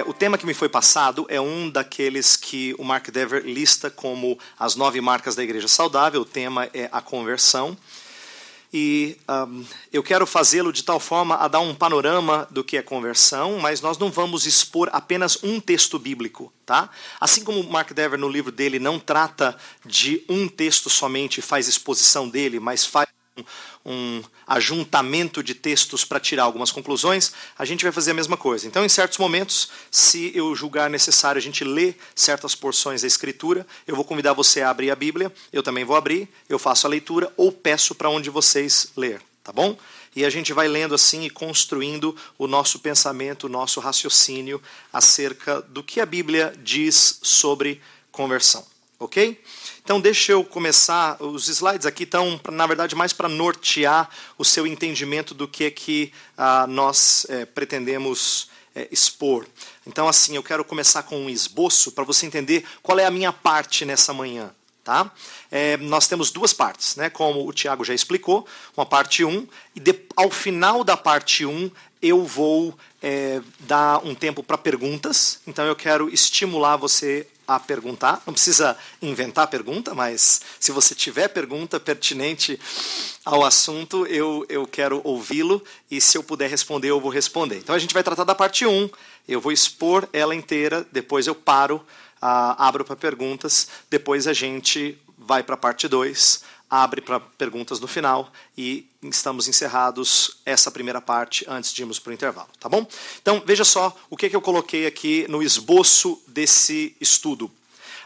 O tema que me foi passado é um daqueles que o Mark Dever lista como as 9 marcas da igreja saudável. O tema é a conversão. E eu quero fazê-lo de tal forma a dar um panorama do que é conversão, mas nós não vamos expor apenas um texto bíblico, tá? Assim como o Mark Dever no livro dele não trata de um texto somente e faz exposição dele, mas faz um ajuntamento de textos para tirar algumas conclusões, a gente vai fazer a mesma coisa. Então, em certos momentos, se eu julgar necessário a gente ler certas porções da Escritura, eu vou convidar você a abrir a Bíblia, eu também vou abrir, eu faço a leitura ou peço para onde vocês ler, tá bom? E a gente vai lendo assim e construindo o nosso pensamento, o nosso raciocínio acerca do que a Bíblia diz sobre conversão, ok? Então deixa eu começar, os slides aqui estão, na verdade, mais para nortear o seu entendimento do que nós pretendemos expor. Então assim, eu quero começar com um esboço para você entender qual é a minha parte nessa manhã. Tá? Nós temos 2 partes, né? Como o Tiago já explicou, uma parte 1, e ao final da parte 1 eu vou dar um tempo para perguntas, então eu quero estimular você a perguntar, não precisa inventar pergunta, mas se você tiver pergunta pertinente ao assunto, eu quero ouvi-lo, e se eu puder responder, eu vou responder. Então a gente vai tratar da parte 1, eu vou expor ela inteira, depois eu paro, abro para perguntas, depois a gente vai para a parte 2, abre para perguntas no final e estamos encerrados essa primeira parte antes de irmos para o intervalo, tá bom? Então veja só o que eu coloquei aqui no esboço desse estudo.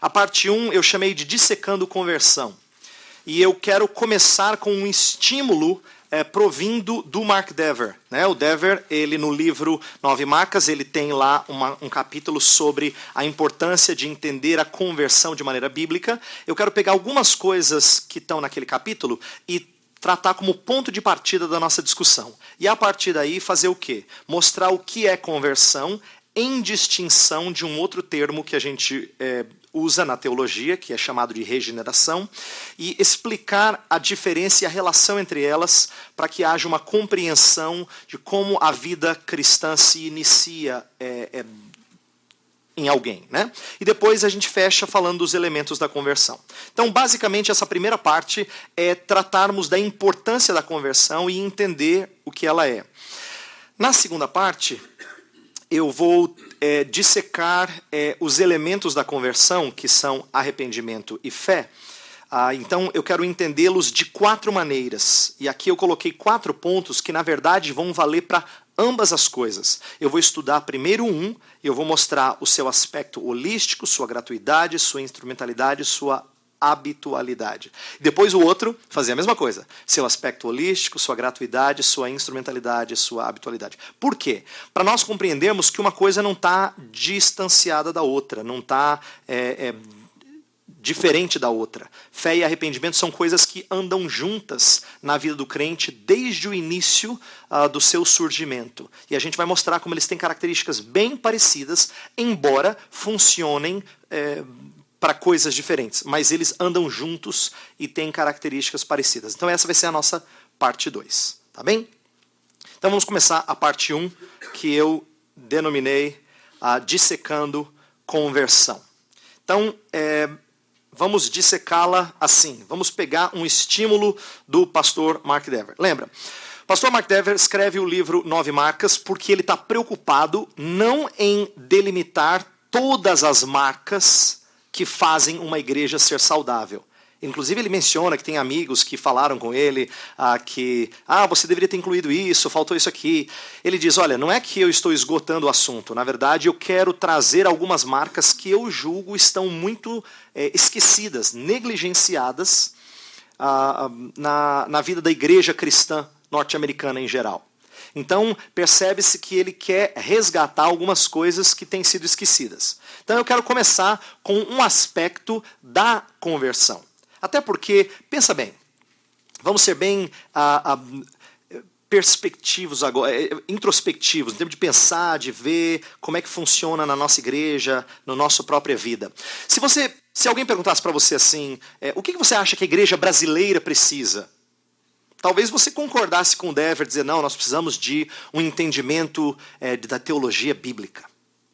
A parte 1 eu chamei de Dissecando Conversão, e eu quero começar com um estímulo provindo do Mark Dever, né? O Dever, ele no livro 9 Marcas, ele tem lá um capítulo sobre a importância de entender a conversão de maneira bíblica. Eu quero pegar algumas coisas que estão naquele capítulo e tratar como ponto de partida da nossa discussão. E a partir daí fazer o quê? Mostrar o que é conversão em distinção de um outro termo que a gente usa na teologia, que é chamado de regeneração, e explicar a diferença e a relação entre elas para que haja uma compreensão de como a vida cristã se inicia em alguém, né? E depois a gente fecha falando dos elementos da conversão. Então, basicamente, essa primeira parte é tratarmos da importância da conversão e entender o que ela é. Na segunda parte, eu vou dissecar os elementos da conversão, que são arrependimento e fé. Então, eu quero entendê-los de 4 maneiras. E aqui eu coloquei 4 pontos que, na verdade, vão valer para ambas as coisas. Eu vou estudar primeiro um, eu vou mostrar o seu aspecto holístico, sua gratuidade, sua instrumentalidade, sua habitualidade. Depois o outro, fazer a mesma coisa. Seu aspecto holístico, sua gratuidade, sua instrumentalidade, sua habitualidade. Por quê? Para nós compreendermos que uma coisa não está distanciada da outra, não está diferente da outra. Fé e arrependimento são coisas que andam juntas na vida do crente desde o início do seu surgimento. E a gente vai mostrar como eles têm características bem parecidas, embora funcionem para coisas diferentes, mas eles andam juntos e têm características parecidas. Então essa vai ser a nossa parte 2, tá bem? Então vamos começar a parte 1, que eu denominei Dissecando Conversão. Então, vamos dissecá-la assim. Vamos pegar um estímulo do pastor Mark Dever. Lembra? O pastor Mark Dever escreve o livro 9 Marcas porque ele está preocupado não em delimitar todas as marcas que fazem uma igreja ser saudável. Inclusive ele menciona que tem amigos que falaram com ele que você deveria ter incluído isso, faltou isso aqui. Ele diz, olha, não é que eu estou esgotando o assunto, na verdade eu quero trazer algumas marcas que eu julgo estão muito esquecidas, negligenciadas na vida da igreja cristã norte-americana em geral. Então, percebe-se que ele quer resgatar algumas coisas que têm sido esquecidas. Então, eu quero começar com um aspecto da conversão. Até porque, pensa bem, vamos ser bem perspectivos agora, introspectivos, no tempo de pensar, de ver como é que funciona na nossa igreja, na nossa própria vida. Se alguém perguntasse para você assim, o que você acha que a igreja brasileira precisa? Talvez você concordasse com o Dever, dizer, não, nós precisamos de um entendimento da teologia bíblica.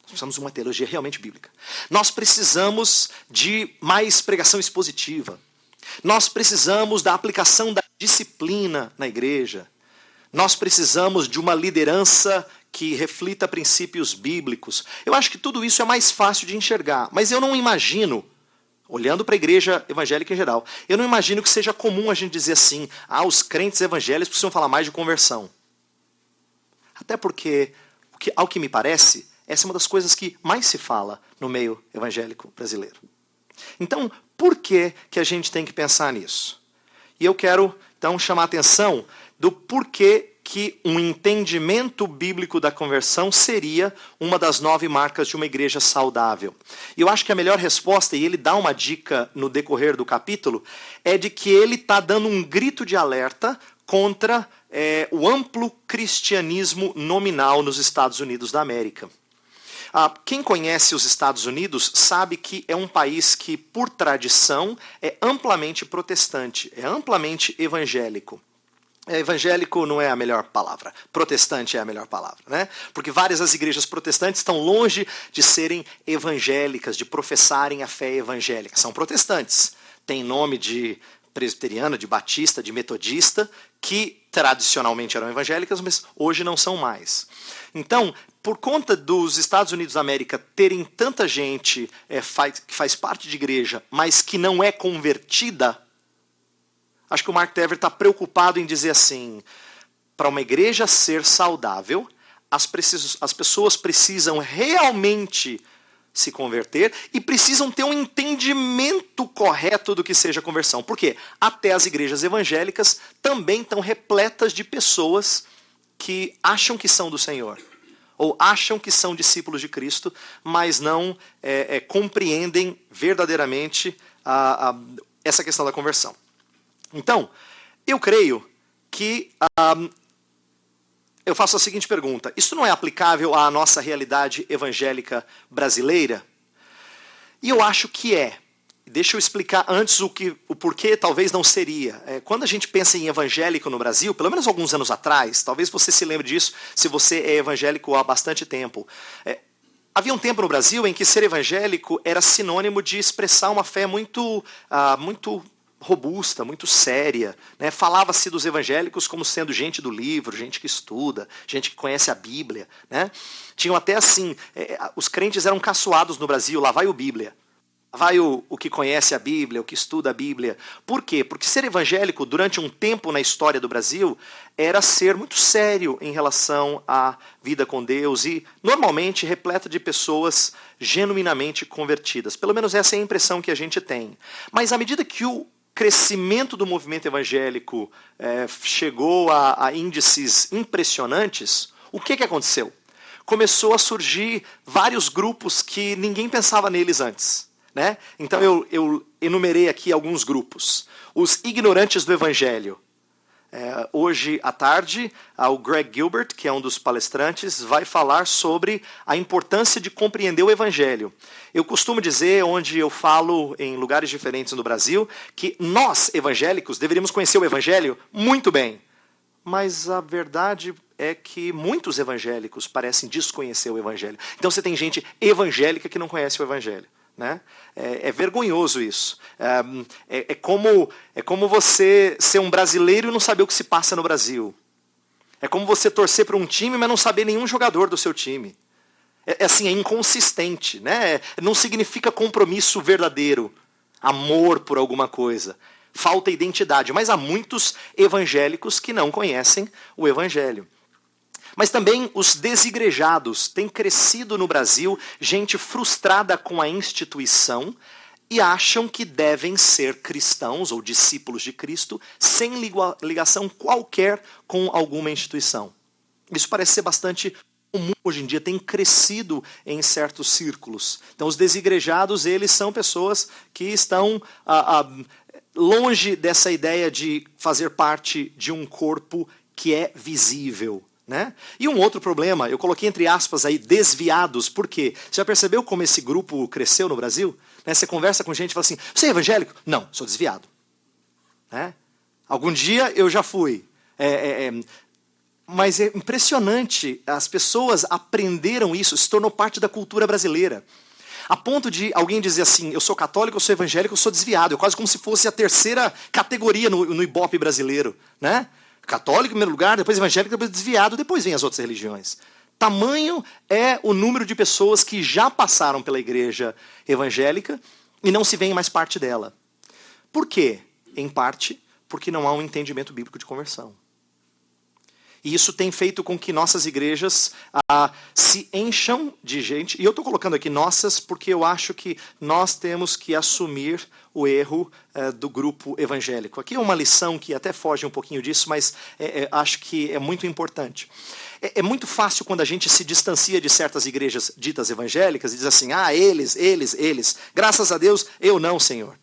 Nós precisamos de uma teologia realmente bíblica. Nós precisamos de mais pregação expositiva. Nós precisamos da aplicação da disciplina na igreja. Nós precisamos de uma liderança que reflita princípios bíblicos. Eu acho que tudo isso é mais fácil de enxergar, mas eu não imagino, olhando para a igreja evangélica em geral, eu não imagino que seja comum a gente dizer assim, os crentes evangélicos precisam falar mais de conversão. Até porque, ao que me parece, essa é uma das coisas que mais se fala no meio evangélico brasileiro. Então, por que a gente tem que pensar nisso? E eu quero, então, chamar a atenção do porquê que um entendimento bíblico da conversão seria uma das 9 marcas de uma igreja saudável. E eu acho que a melhor resposta, e ele dá uma dica no decorrer do capítulo, é de que ele está dando um grito de alerta contra o amplo cristianismo nominal nos Estados Unidos da América. Quem conhece os Estados Unidos sabe que é um país que, por tradição, é amplamente protestante, é amplamente evangélico. Evangélico não é a melhor palavra, protestante é a melhor palavra, né? Porque várias das igrejas protestantes estão longe de serem evangélicas, de professarem a fé evangélica. São protestantes, têm nome de presbiteriana, de batista, de metodista, que tradicionalmente eram evangélicas, mas hoje não são mais. Então, por conta dos Estados Unidos da América terem tanta gente que faz parte de igreja, mas que não é convertida, acho que o Mark Dever está preocupado em dizer assim, para uma igreja ser saudável, as pessoas precisam realmente se converter e precisam ter um entendimento correto do que seja conversão. Por quê? Até as igrejas evangélicas também estão repletas de pessoas que acham que são do Senhor, ou acham que são discípulos de Cristo, mas não compreendem verdadeiramente essa questão da conversão. Então, eu creio que eu faço a seguinte pergunta: isso não é aplicável à nossa realidade evangélica brasileira? E eu acho que é. Deixa eu explicar antes o porquê talvez não seria. Quando a gente pensa em evangélico no Brasil, pelo menos alguns anos atrás, talvez você se lembre disso se você é evangélico há bastante tempo. Havia um tempo no Brasil em que ser evangélico era sinônimo de expressar uma fé muito robusta, muito séria, né? Falava-se dos evangélicos como sendo gente do livro, gente que estuda, gente que conhece a Bíblia, né? Tinham até assim, os crentes eram caçoados no Brasil, lá vai o Bíblia, lá vai o que conhece a Bíblia, o que estuda a Bíblia. Por quê? Porque ser evangélico durante um tempo na história do Brasil era ser muito sério em relação à vida com Deus e normalmente repleto de pessoas genuinamente convertidas. Pelo menos essa é a impressão que a gente tem. Mas à medida que o crescimento do movimento evangélico chegou a índices impressionantes, o que aconteceu? Começou a surgir vários grupos que ninguém pensava neles antes, né? Então eu enumerei aqui alguns grupos. Os ignorantes do evangelho. Hoje à tarde, o Greg Gilbert, que é um dos palestrantes, vai falar sobre a importância de compreender o Evangelho. Eu costumo dizer, onde eu falo em lugares diferentes no Brasil, que nós, evangélicos, deveríamos conhecer o Evangelho muito bem. Mas a verdade é que muitos evangélicos parecem desconhecer o Evangelho. Então você tem gente evangélica que não conhece o Evangelho. Né? É vergonhoso isso. É como você ser um brasileiro e não saber o que se passa no Brasil. É como você torcer para um time, mas não saber nenhum jogador do seu time. É inconsistente. Né? Não significa compromisso verdadeiro, amor por alguma coisa. Falta identidade. Mas há muitos evangélicos que não conhecem o Evangelho. Mas também os desigrejados. Tem crescido no Brasil gente frustrada com a instituição e acham que devem ser cristãos ou discípulos de Cristo sem ligação qualquer com alguma instituição. Isso parece ser bastante comum hoje em dia, tem crescido em certos círculos. Então os desigrejados, eles são pessoas que estão longe dessa ideia de fazer parte de um corpo que é visível. Né? E um outro problema, eu coloquei entre aspas aí, desviados, por quê? Você já percebeu como esse grupo cresceu no Brasil? Né? Você conversa com gente e fala assim, você é evangélico? Não, sou desviado. Né? Algum dia eu já fui. Mas é impressionante, as pessoas aprenderam isso, se tornou parte da cultura brasileira. A ponto de alguém dizer assim, eu sou católico, eu sou evangélico, eu sou desviado. É quase como se fosse a terceira categoria no Ibope brasileiro, né? Católico em primeiro lugar, depois evangélico, depois desviado, depois vem as outras religiões. Tamanho é o número de pessoas que já passaram pela igreja evangélica e não se veem mais parte dela. Por quê? Em parte, porque não há um entendimento bíblico de conversão. E isso tem feito com que nossas igrejas se encham de gente. E eu estou colocando aqui nossas porque eu acho que nós temos que assumir o erro do grupo evangélico. Aqui é uma lição que até foge um pouquinho disso, mas acho que é muito importante. É muito fácil quando a gente se distancia de certas igrejas ditas evangélicas e diz assim, eles. Graças a Deus, eu não, Senhor.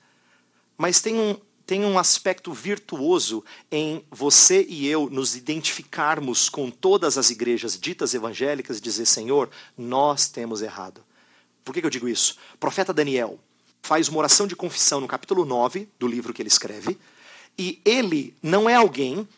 Mas tem um aspecto virtuoso em você e eu nos identificarmos com todas as igrejas ditas evangélicas e dizer, Senhor, nós temos errado. Por que eu digo isso? O profeta Daniel faz uma oração de confissão no capítulo 9 do livro que ele escreve, e ele não é alguém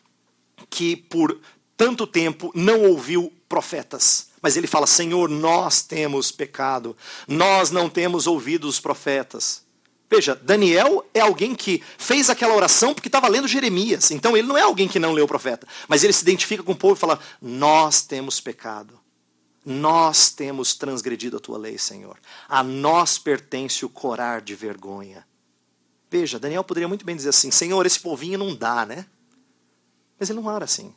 que por tanto tempo não ouviu profetas. Mas ele fala, Senhor, nós temos pecado, nós não temos ouvido os profetas. Veja, Daniel é alguém que fez aquela oração porque estava lendo Jeremias. Então ele não é alguém que não leu o profeta. Mas ele se identifica com o povo e fala, nós temos pecado. Nós temos transgredido a tua lei, Senhor. A nós pertence o corar de vergonha. Veja, Daniel poderia muito bem dizer assim, Senhor, esse povinho não dá, né? Mas ele não ora assim.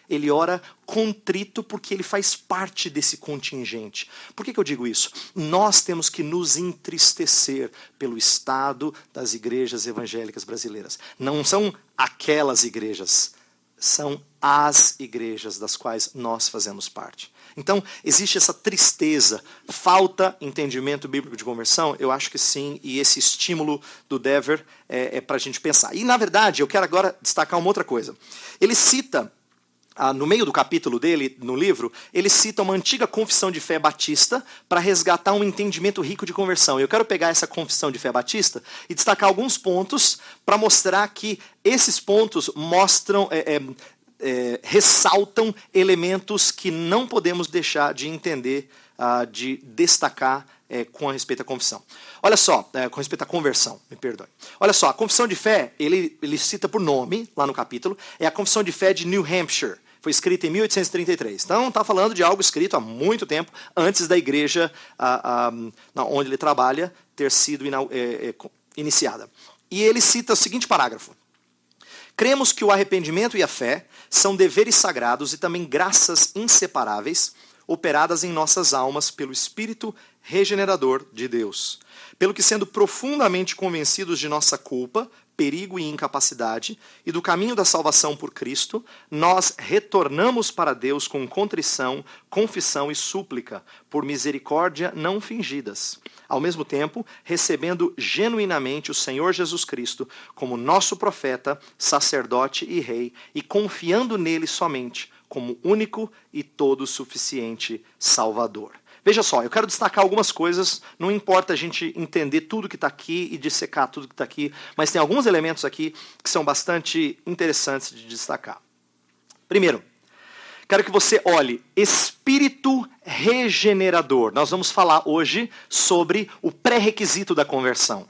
Ele ora contrito porque ele faz parte desse contingente. Por que eu digo isso? Nós temos que nos entristecer pelo estado das igrejas evangélicas brasileiras. Não são aquelas igrejas, são as igrejas das quais nós fazemos parte. Então, existe essa tristeza, falta entendimento bíblico de conversão? Eu acho que sim, e esse estímulo do Dever é para a gente pensar. E, na verdade, eu quero agora destacar uma outra coisa. Ele cita... no meio do capítulo dele, no livro, ele cita uma antiga confissão de fé batista para resgatar um entendimento rico de conversão. Eu quero pegar essa confissão de fé batista e destacar alguns pontos para mostrar que esses pontos mostram, ressaltam elementos que não podemos deixar de entender, de destacar com respeito à confissão. Olha só, com respeito à conversão, me perdoe. Olha só, a confissão de fé, ele cita por nome, lá no capítulo, é a confissão de fé de New Hampshire. Foi escrita em 1833. Então, está falando de algo escrito há muito tempo, antes da igreja onde ele trabalha ter sido iniciada. E ele cita o seguinte parágrafo. Cremos que o arrependimento e a fé são deveres sagrados e também graças inseparáveis operadas em nossas almas pelo Espírito regenerador de Deus. Pelo que, sendo profundamente convencidos de nossa culpa, perigo e incapacidade, e do caminho da salvação por Cristo, nós retornamos para Deus com contrição, confissão e súplica, por misericórdia não fingidas. Ao mesmo tempo, recebendo genuinamente o Senhor Jesus Cristo como nosso profeta, sacerdote e rei, e confiando nele somente, como único e todo suficiente Salvador. Veja só, eu quero destacar algumas coisas, não importa a gente entender tudo que está aqui e dissecar tudo que está aqui, mas tem alguns elementos aqui que são bastante interessantes de destacar. Primeiro, quero que você olhe espírito regenerador. Nós vamos falar hoje sobre o pré-requisito da conversão.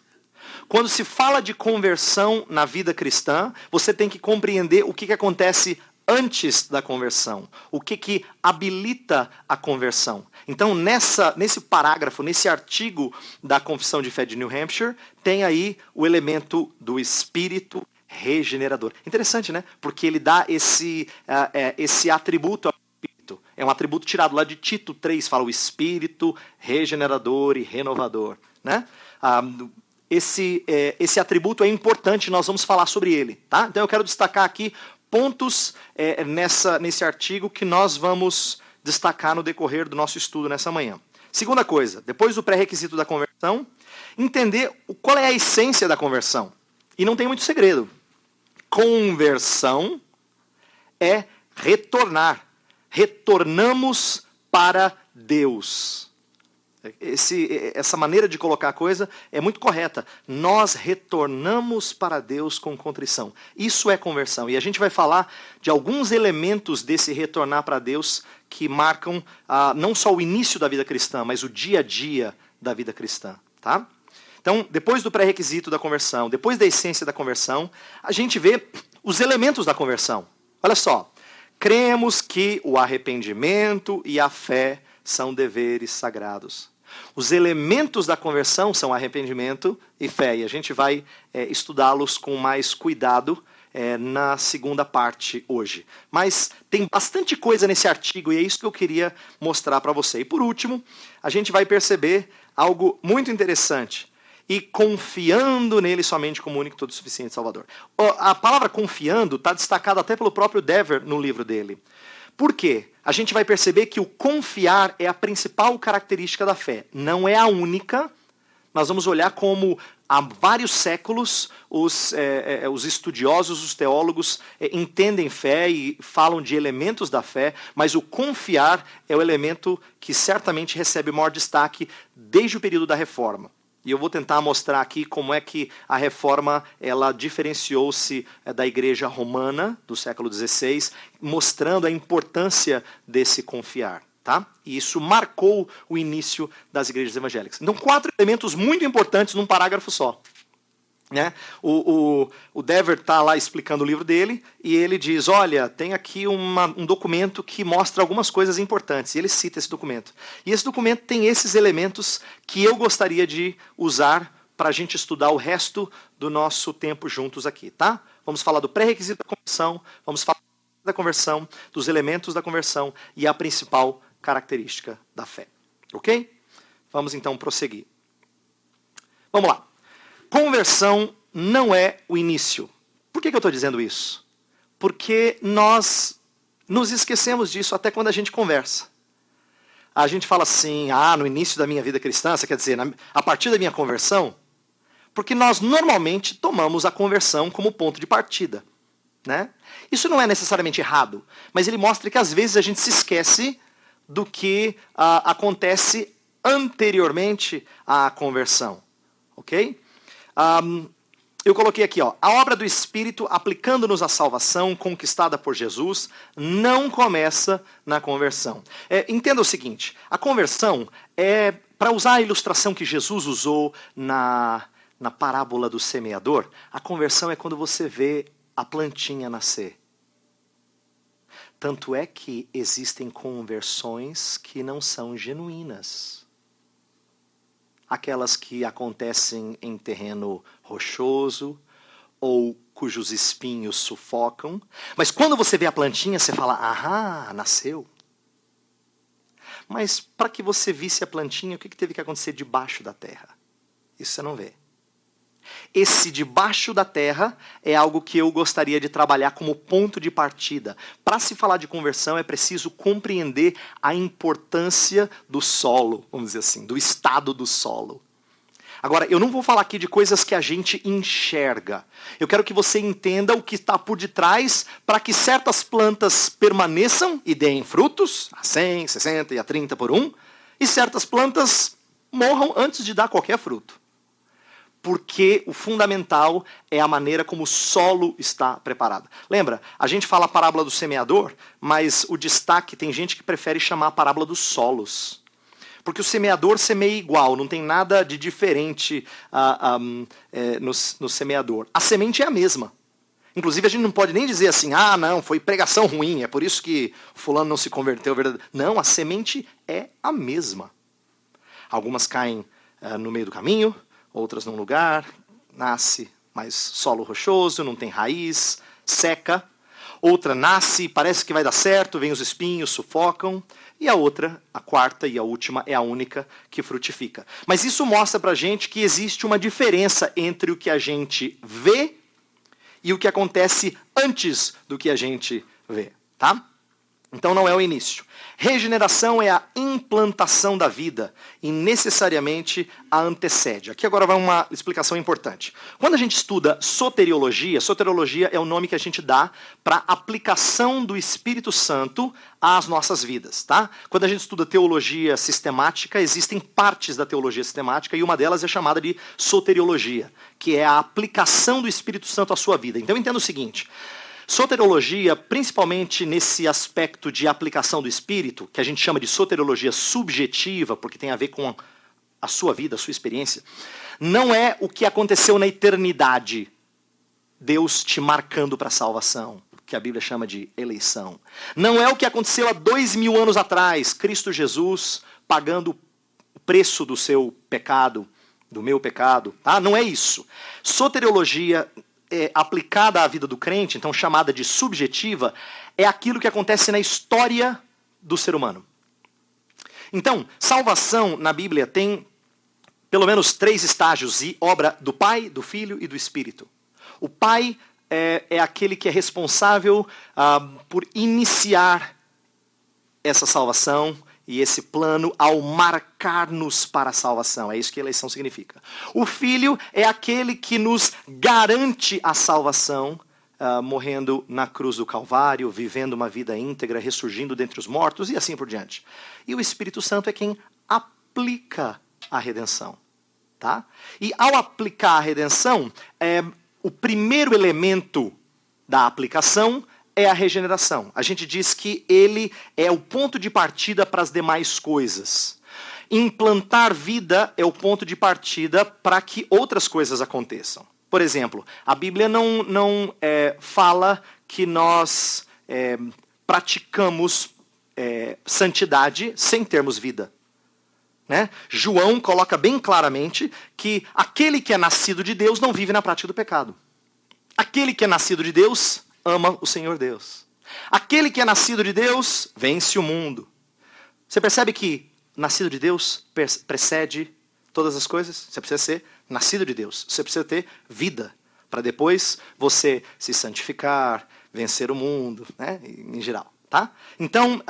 Quando se fala de conversão na vida cristã, você tem que compreender o que acontece antes da conversão, o que habilita a conversão. Então, nesse parágrafo, nesse artigo da Confissão de Fé de New Hampshire, tem aí o elemento do Espírito regenerador. Interessante, né? Porque ele dá esse atributo ao Espírito. É um atributo tirado lá de Tito 3, fala o Espírito regenerador e renovador. Né? Esse atributo é importante, nós vamos falar sobre ele. Tá? Então, eu quero destacar aqui pontos nesse artigo que nós vamos destacar no decorrer do nosso estudo nessa manhã. Segunda coisa, depois do pré-requisito da conversão, entender qual é a essência da conversão. E não tem muito segredo. Conversão é retornar. Retornamos para Deus. Essa maneira de colocar a coisa é muito correta. Nós retornamos para Deus com contrição. Isso é conversão. E a gente vai falar de alguns elementos desse retornar para Deus que marcam não só o início da vida cristã, mas o dia a dia da vida cristã. Tá? Então, depois do pré-requisito da conversão, depois da essência da conversão, a gente vê os elementos da conversão. Olha só. Cremos que o arrependimento e a fé são deveres sagrados. Os elementos da conversão são arrependimento e fé. E a gente vai estudá-los com mais cuidado na segunda parte hoje. Mas tem bastante coisa nesse artigo e é isso que eu queria mostrar para você. E por último, a gente vai perceber algo muito interessante. E confiando nele somente como único, todo suficiente Salvador. A palavra confiando está destacada até pelo próprio Dever no livro dele. Por quê? A gente vai perceber que o confiar é a principal característica da fé. Não é a única. Nós vamos olhar como há vários séculos os estudiosos, os teólogos entendem fé e falam de elementos da fé, mas o confiar é o elemento que certamente recebe maior destaque desde o período da Reforma. E eu vou tentar mostrar aqui como é que a Reforma ela diferenciou-se da Igreja Romana do século XVI, mostrando a importância desse confiar. Tá? E isso marcou o início das igrejas evangélicas. Então, 4 elementos muito importantes num parágrafo só. Né? O Dever está lá explicando o livro dele e ele diz, olha, tem aqui um documento que mostra algumas coisas importantes. E ele cita esse documento. E esse documento tem esses elementos que eu gostaria de usar para a gente estudar o resto do nosso tempo juntos aqui. Tá? Vamos falar do pré-requisito da conversão, vamos falar da conversão, dos elementos da conversão e a principal característica da fé. Ok? Vamos então prosseguir. Vamos lá. Conversão não é o início. Por que eu estou dizendo isso? Porque nós nos esquecemos disso até quando a gente conversa. A gente fala assim, no início da minha vida cristã, quer dizer, a partir da minha conversão, porque nós normalmente tomamos a conversão como ponto de partida. Né? Isso não é necessariamente errado, mas ele mostra que às vezes a gente se esquece do que acontece anteriormente à conversão. Ok? Eu coloquei aqui, ó, a obra do Espírito aplicando-nos à salvação conquistada por Jesus não começa na conversão. Entenda o seguinte, a conversão é, para usar a ilustração que Jesus usou na parábola do semeador, a conversão é quando você vê a plantinha nascer. Tanto é que existem conversões que não são genuínas. Aquelas que acontecem em terreno rochoso ou cujos espinhos sufocam. Mas quando você vê a plantinha, você fala, nasceu. Mas para que você visse a plantinha, o que teve que acontecer debaixo da terra? Isso você não vê. Esse debaixo da terra é algo que eu gostaria de trabalhar como ponto de partida. Para se falar de conversão é preciso compreender a importância do solo, vamos dizer assim, do estado do solo. Agora, eu não vou falar aqui de coisas que a gente enxerga. Eu quero que você entenda o que está por detrás para que certas plantas permaneçam e deem frutos, a 100, 60 e a 30 por 1, e certas plantas morram antes de dar qualquer fruto. Porque o fundamental é a maneira como o solo está preparado. Lembra, a gente fala a parábola do semeador, mas o destaque, tem gente que prefere chamar a parábola dos solos. Porque o semeador semeia igual, não tem nada de diferente no semeador. A semente é a mesma. Inclusive a gente não pode nem dizer assim, não, foi pregação ruim, é por isso que fulano não se converteu. Não, a semente é a mesma. Algumas caem no meio do caminho, outras num lugar, nasce mais solo rochoso, não tem raiz, seca. Outra nasce, parece que vai dar certo, vem os espinhos, sufocam. E a outra, a quarta e a última, é a única que frutifica. Mas isso mostra pra gente que existe uma diferença entre o que a gente vê e o que acontece antes do que a gente vê. Tá? Então não é o início. Regeneração é a implantação da vida e necessariamente a antecede. Aqui agora vai uma explicação importante. Quando a gente estuda soteriologia, soteriologia é o nome que a gente dá para a aplicação do Espírito Santo às nossas vidas, tá? Quando a gente estuda teologia sistemática, existem partes da teologia sistemática e uma delas é chamada de soteriologia, que é a aplicação do Espírito Santo à sua vida. Então entenda o seguinte: soteriologia, principalmente nesse aspecto de aplicação do Espírito, que a gente chama de soteriologia subjetiva, porque tem a ver com a sua vida, a sua experiência, não é o que aconteceu na eternidade, Deus te marcando para a salvação, que a Bíblia chama de eleição. Não é o que aconteceu há 2000 anos atrás, Cristo Jesus pagando o preço do seu pecado, do meu pecado, tá? Não é isso. Soteriologia aplicada à vida do crente, então chamada de subjetiva, é aquilo que acontece na história do ser humano. Então, salvação na Bíblia tem pelo menos 3 estágios e obra do Pai, do Filho e do Espírito. O Pai é aquele que é responsável por iniciar essa salvação e esse plano ao marcar-nos para a salvação. É isso que eleição significa. O Filho é aquele que nos garante a salvação, morrendo na cruz do Calvário, vivendo uma vida íntegra, ressurgindo dentre os mortos e assim por diante. E o Espírito Santo é quem aplica a redenção. Tá? E ao aplicar a redenção, o primeiro elemento da aplicação é a regeneração. A gente diz que ele é o ponto de partida para as demais coisas. Implantar vida é o ponto de partida para que outras coisas aconteçam. Por exemplo, a Bíblia não fala que nós praticamos santidade sem termos vida. Né? João coloca bem claramente que aquele que é nascido de Deus não vive na prática do pecado. Aquele que é nascido de Deus ama o Senhor Deus. Aquele que é nascido de Deus vence o mundo. Você percebe que nascido de Deus precede todas as coisas? Você precisa ser nascido de Deus. Você precisa ter vida para depois você se santificar, vencer o mundo, né? Em geral. Tá? Então,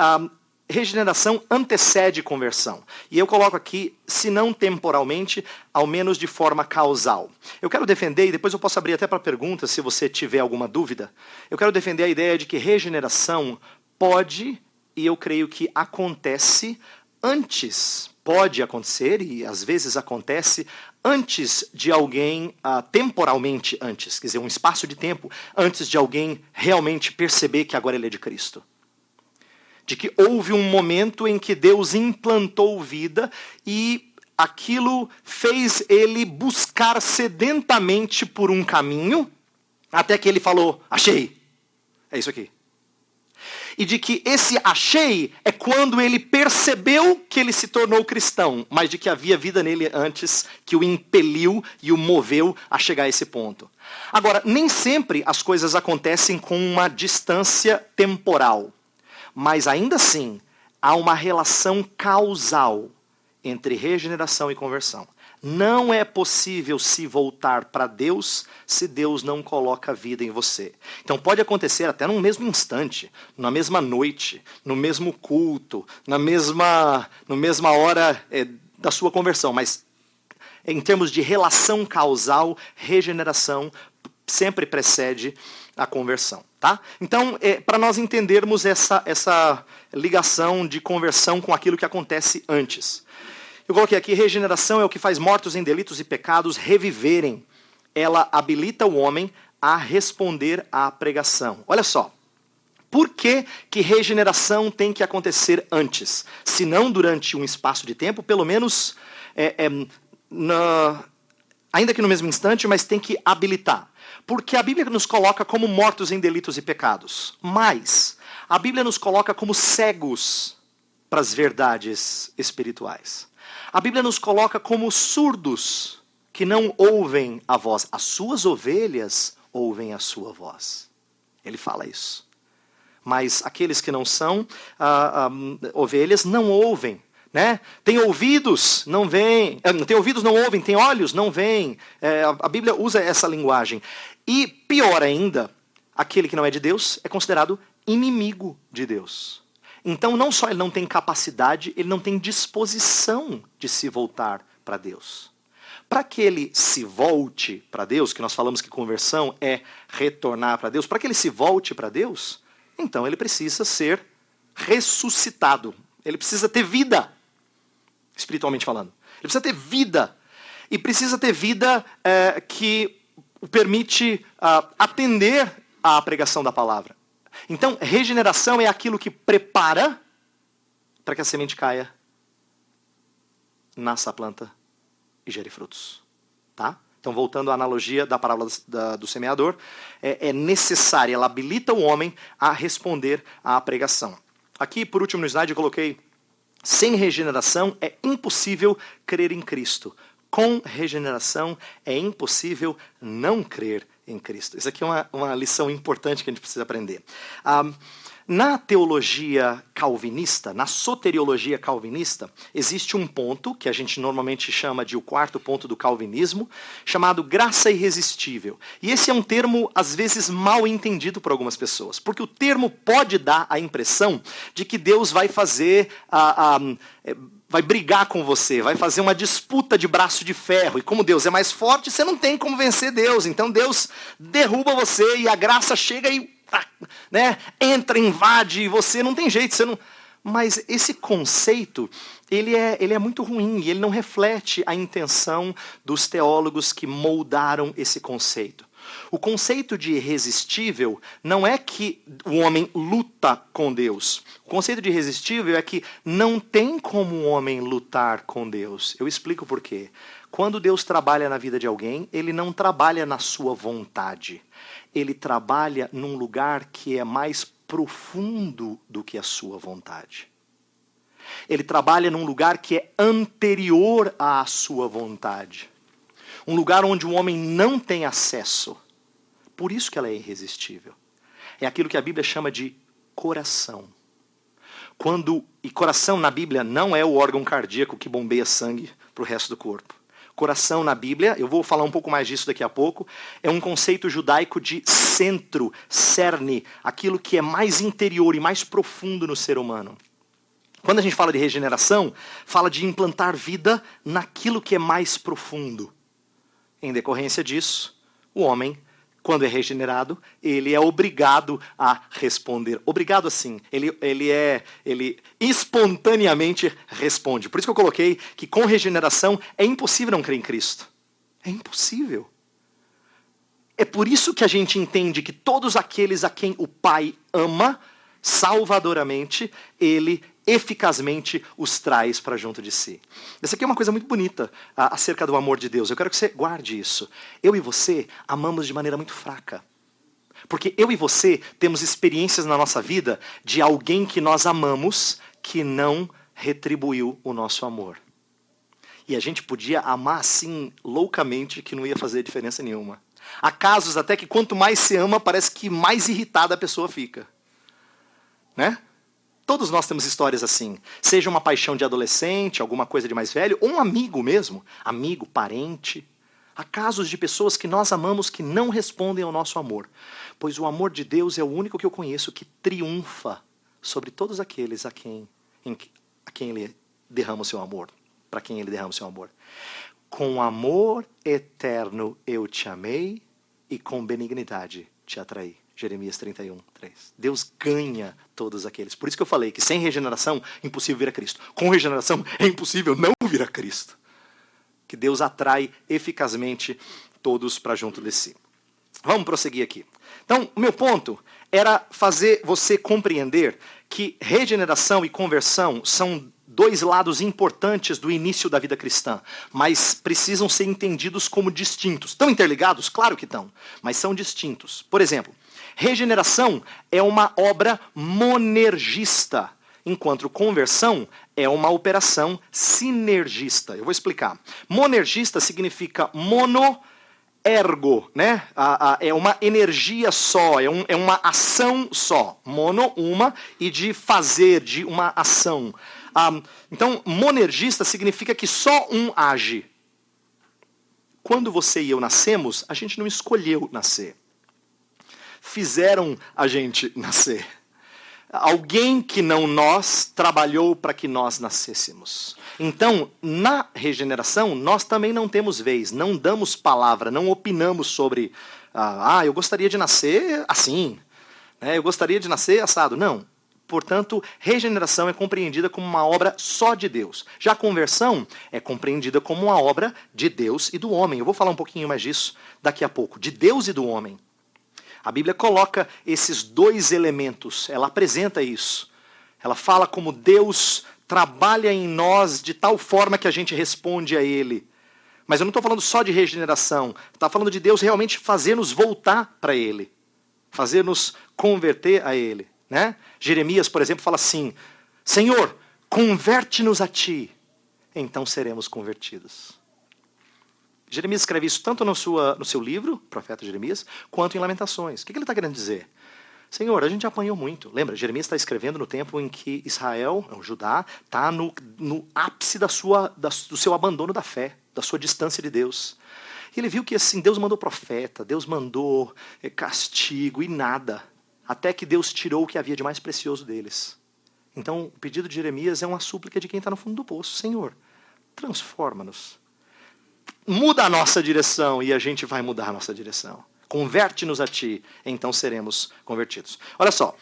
regeneração antecede conversão. E eu coloco aqui, se não temporalmente, ao menos de forma causal. Eu quero defender, e depois eu posso abrir até para perguntas, se você tiver alguma dúvida, eu quero defender a ideia de que regeneração pode, e eu creio que acontece antes, pode acontecer, e às vezes acontece, antes de alguém, temporalmente antes, quer dizer, um espaço de tempo, antes de alguém realmente perceber que agora ele é de Cristo. De que houve um momento em que Deus implantou vida e aquilo fez ele buscar sedentamente por um caminho, até que ele falou, achei. É isso aqui. E de que esse achei é quando ele percebeu que ele se tornou cristão, mas de que havia vida nele antes que o impeliu e o moveu a chegar a esse ponto. Agora, nem sempre as coisas acontecem com uma distância temporal. Mas ainda assim, há uma relação causal entre regeneração e conversão. Não é possível se voltar para Deus se Deus não coloca vida em você. Então pode acontecer até no mesmo instante, na mesma noite, no mesmo culto, na mesma hora da sua conversão. Mas em termos de relação causal, regeneração sempre precede a conversão. Tá? Então, para nós entendermos essa ligação de conversão com aquilo que acontece antes. Eu coloquei aqui, regeneração é o que faz mortos em delitos e pecados reviverem. Ela habilita o homem a responder à pregação. Olha só, por que regeneração tem que acontecer antes? Se não durante um espaço de tempo, pelo menos, ainda que no mesmo instante, mas tem que habilitar. Porque a Bíblia nos coloca como mortos em delitos e pecados. Mas a Bíblia nos coloca como cegos para as verdades espirituais. A Bíblia nos coloca como surdos que não ouvem a voz. As suas ovelhas ouvem a sua voz. Ele fala isso. Mas aqueles que não são ovelhas não ouvem. Né? Tem ouvidos, não veem. Tem ouvidos, não ouvem. Tem olhos, não veem. A Bíblia usa essa linguagem. E pior ainda, aquele que não é de Deus é considerado inimigo de Deus. Então não só ele não tem capacidade, ele não tem disposição de se voltar para Deus. Para que ele se volte para Deus, que nós falamos que conversão é retornar para Deus, para que ele se volte para Deus, então ele precisa ser ressuscitado. Ele precisa ter vida, espiritualmente falando. Ele precisa ter vida. E precisa ter vida que o permite atender à pregação da palavra. Então, regeneração é aquilo que prepara para que a semente caia, nasça a planta e gere frutos. Tá? Então, voltando à analogia da parábola do semeador, é necessária, ela habilita o homem a responder à pregação. Aqui, por último no slide, eu coloquei: sem regeneração é impossível crer em Cristo. Com regeneração é impossível não crer em Cristo. Isso aqui é uma lição importante que a gente precisa aprender. Na teologia calvinista, na soteriologia calvinista, existe um ponto que a gente normalmente chama de o quarto ponto do calvinismo, chamado graça irresistível. E esse é um termo, às vezes, mal entendido por algumas pessoas, porque o termo pode dar a impressão de que Deus vai fazer vai brigar com você, vai fazer uma disputa de braço de ferro, e como Deus é mais forte, você não tem como vencer Deus, então Deus derruba você e a graça chega e entra, invade, e você não tem jeito, você não... Mas esse conceito, ele é muito ruim, e ele não reflete a intenção dos teólogos que moldaram esse conceito. O conceito de irresistível não é que o homem luta com Deus. O conceito de irresistível é que não tem como o homem lutar com Deus. Eu explico por quê. Quando Deus trabalha na vida de alguém, ele não trabalha na sua vontade. Ele trabalha num lugar que é mais profundo do que a sua vontade. Ele trabalha num lugar que é anterior à sua vontade. Um lugar onde o homem não tem acesso. Por isso que ela é irresistível. É aquilo que a Bíblia chama de coração. E coração na Bíblia não é o órgão cardíaco que bombeia sangue para o resto do corpo. Coração na Bíblia, eu vou falar um pouco mais disso daqui a pouco, é um conceito judaico de centro, cerne, aquilo que é mais interior e mais profundo no ser humano. Quando a gente fala de regeneração, fala de implantar vida naquilo que é mais profundo. Em decorrência disso, o homem, quando é regenerado, ele é obrigado a responder. Obrigado assim, ele espontaneamente responde. Por isso que eu coloquei que com regeneração é impossível não crer em Cristo. É impossível. É por isso que a gente entende que todos aqueles a quem o Pai ama, salvadoramente, ele eficazmente os traz para junto de si. Essa aqui é uma coisa muito bonita acerca do amor de Deus. Eu quero que você guarde isso. Eu e você amamos de maneira muito fraca. Porque eu e você temos experiências na nossa vida de alguém que nós amamos que não retribuiu o nosso amor. E a gente podia amar assim loucamente que não ia fazer diferença nenhuma. Há casos até que quanto mais se ama, parece que mais irritada a pessoa fica. Né? Todos nós temos histórias assim. Seja uma paixão de adolescente, alguma coisa de mais velho, ou um amigo mesmo. Amigo, parente. Há casos de pessoas que nós amamos que não respondem ao nosso amor. Pois o amor de Deus é o único que eu conheço que triunfa sobre todos aqueles a quem Ele derrama o seu amor. Para quem Ele derrama o seu amor. Com amor eterno eu te amei e com benignidade te atraí. Jeremias 31, 3. Deus ganha todos aqueles. Por isso que eu falei que sem regeneração é impossível vir a Cristo. Com regeneração é impossível não vir a Cristo. Que Deus atrai eficazmente todos para junto de si. Vamos prosseguir aqui. Então, o meu ponto era fazer você compreender que regeneração e conversão são dois lados importantes do início da vida cristã, mas precisam ser entendidos como distintos. Estão interligados? Claro que estão, mas são distintos. Por exemplo, regeneração é uma obra monergista, enquanto conversão é uma operação sinergista. Eu vou explicar. Monergista significa mono-ergo, né? É uma energia só, é uma ação só. Mono, uma, e de fazer, de uma ação. Então, monergista significa que só um age. Quando você e eu nascemos, a gente não escolheu nascer. Fizeram a gente nascer. alguém que não nós trabalhou para que nós nascêssemos. Então, na regeneração, nós também não temos vez, não damos palavra, não opinamos sobre, eu gostaria de nascer assim, né, eu gostaria de nascer assado. Não. Portanto, regeneração é compreendida como uma obra só de Deus. Já a conversão é compreendida como uma obra de Deus e do homem. Eu vou falar um pouquinho mais disso daqui a pouco, de Deus e do homem. A Bíblia coloca esses dois elementos, ela apresenta isso. Ela fala como Deus trabalha em nós de tal forma que a gente responde a Ele. Mas eu não estou falando só de regeneração, está falando de Deus realmente fazer-nos voltar para Ele, fazer-nos converter a Ele. Né? Jeremias, por exemplo, fala assim: Senhor, converte-nos a Ti, então seremos convertidos. Jeremias escreve isso tanto no seu livro, profeta Jeremias, quanto em Lamentações. O que ele está querendo dizer? Senhor, a gente apanhou muito. Lembra, Jeremias está escrevendo no tempo em que Israel, o Judá, está no ápice do seu abandono da fé, da sua distância de Deus. E ele viu que assim, Deus mandou profeta, Deus mandou castigo e nada. Até que Deus tirou o que havia de mais precioso deles. Então, o pedido de Jeremias é uma súplica de quem está no fundo do poço. Senhor, transforma-nos. Muda a nossa direção e a gente vai mudar a nossa direção. Converte-nos a Ti, então seremos convertidos. Olha só,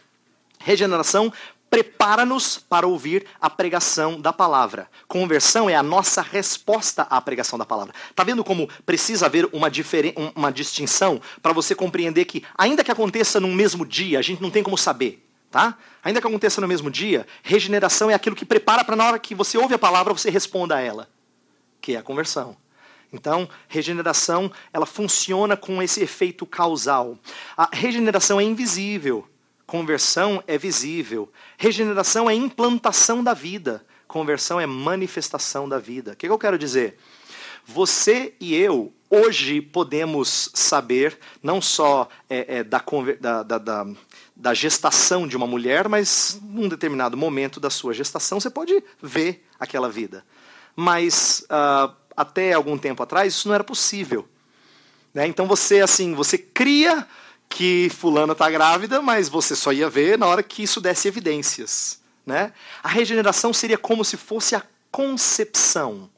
regeneração prepara-nos para ouvir a pregação da palavra. Conversão é a nossa resposta à pregação da palavra. Está vendo como precisa haver uma distinção para você compreender que, ainda que aconteça no mesmo dia, a gente não tem como saber. Tá? Ainda que aconteça no mesmo dia, regeneração é aquilo que prepara para na hora que você ouve a palavra, você responda a ela, que é a conversão. Então, regeneração, ela funciona com esse efeito causal. A regeneração é invisível. Conversão é visível. Regeneração é implantação da vida. Conversão é manifestação da vida. O que eu quero dizer? Você e eu, hoje, podemos saber, não só da gestação de uma mulher, mas num determinado momento da sua gestação, você pode ver aquela vida. Mas, até algum tempo atrás, isso não era possível. Né? Então, você cria que fulana está grávida, mas você só ia ver na hora que isso desse evidências. Né? A regeneração seria como se fosse a concepção.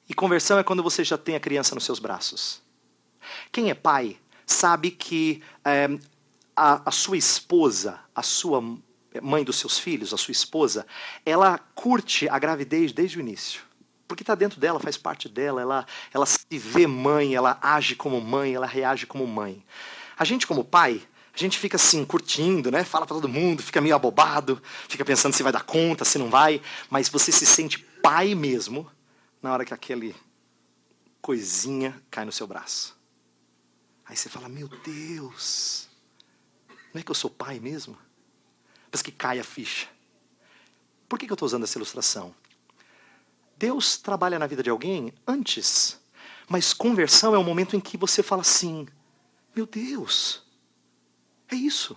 E conversão é quando você já tem a criança nos seus braços. Quem é pai sabe que a sua esposa, a sua mãe dos seus filhos, a sua esposa, ela curte a gravidez desde o início. Porque está dentro dela, faz parte dela, ela se vê mãe, ela age como mãe, ela reage como mãe. A gente como pai, a gente fica assim, curtindo, né? Fala para todo mundo, fica meio abobado, fica pensando se vai dar conta, se não vai, mas você se sente pai mesmo na hora que aquele coisinha cai no seu braço. Aí você fala, meu Deus, não é que eu sou pai mesmo? Parece que cai a ficha. Por que eu estou usando essa ilustração? Deus trabalha na vida de alguém antes, mas conversão é o momento em que você fala assim, meu Deus, é isso.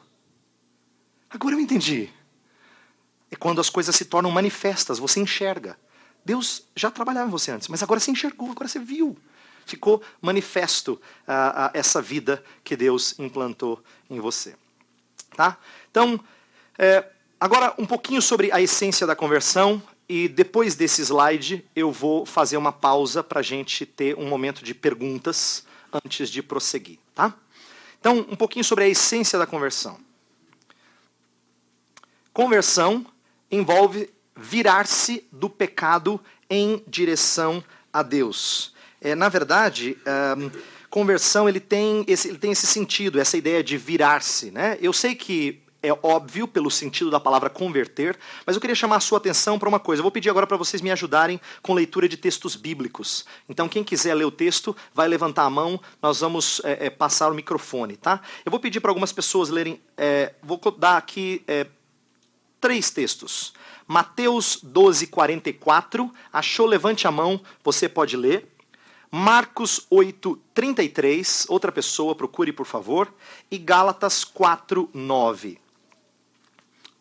Agora eu entendi. É quando as coisas se tornam manifestas, você enxerga. Deus já trabalhava em você antes, mas agora você enxergou, agora você viu. Ficou manifesto essa vida que Deus implantou em você. Tá? Então, agora um pouquinho sobre a essência da conversão. E depois desse slide, eu vou fazer uma pausa para a gente ter um momento de perguntas antes de prosseguir. Tá? Então, um pouquinho sobre a essência da conversão. Conversão envolve virar-se do pecado em direção a Deus. Na verdade, conversão ele tem esse sentido, essa ideia de virar-se. Né? Eu sei que é óbvio pelo sentido da palavra converter, mas eu queria chamar a sua atenção para uma coisa. Eu vou pedir agora para vocês me ajudarem com leitura de textos bíblicos. Então, quem quiser ler o texto, vai levantar a mão, nós vamos passar o microfone. Tá? Eu vou pedir para algumas pessoas lerem, vou dar aqui 3 textos. Mateus 12, 44, achou, levante a mão, você pode ler. Marcos 8, 33, outra pessoa, procure por favor. E Gálatas 4, 9.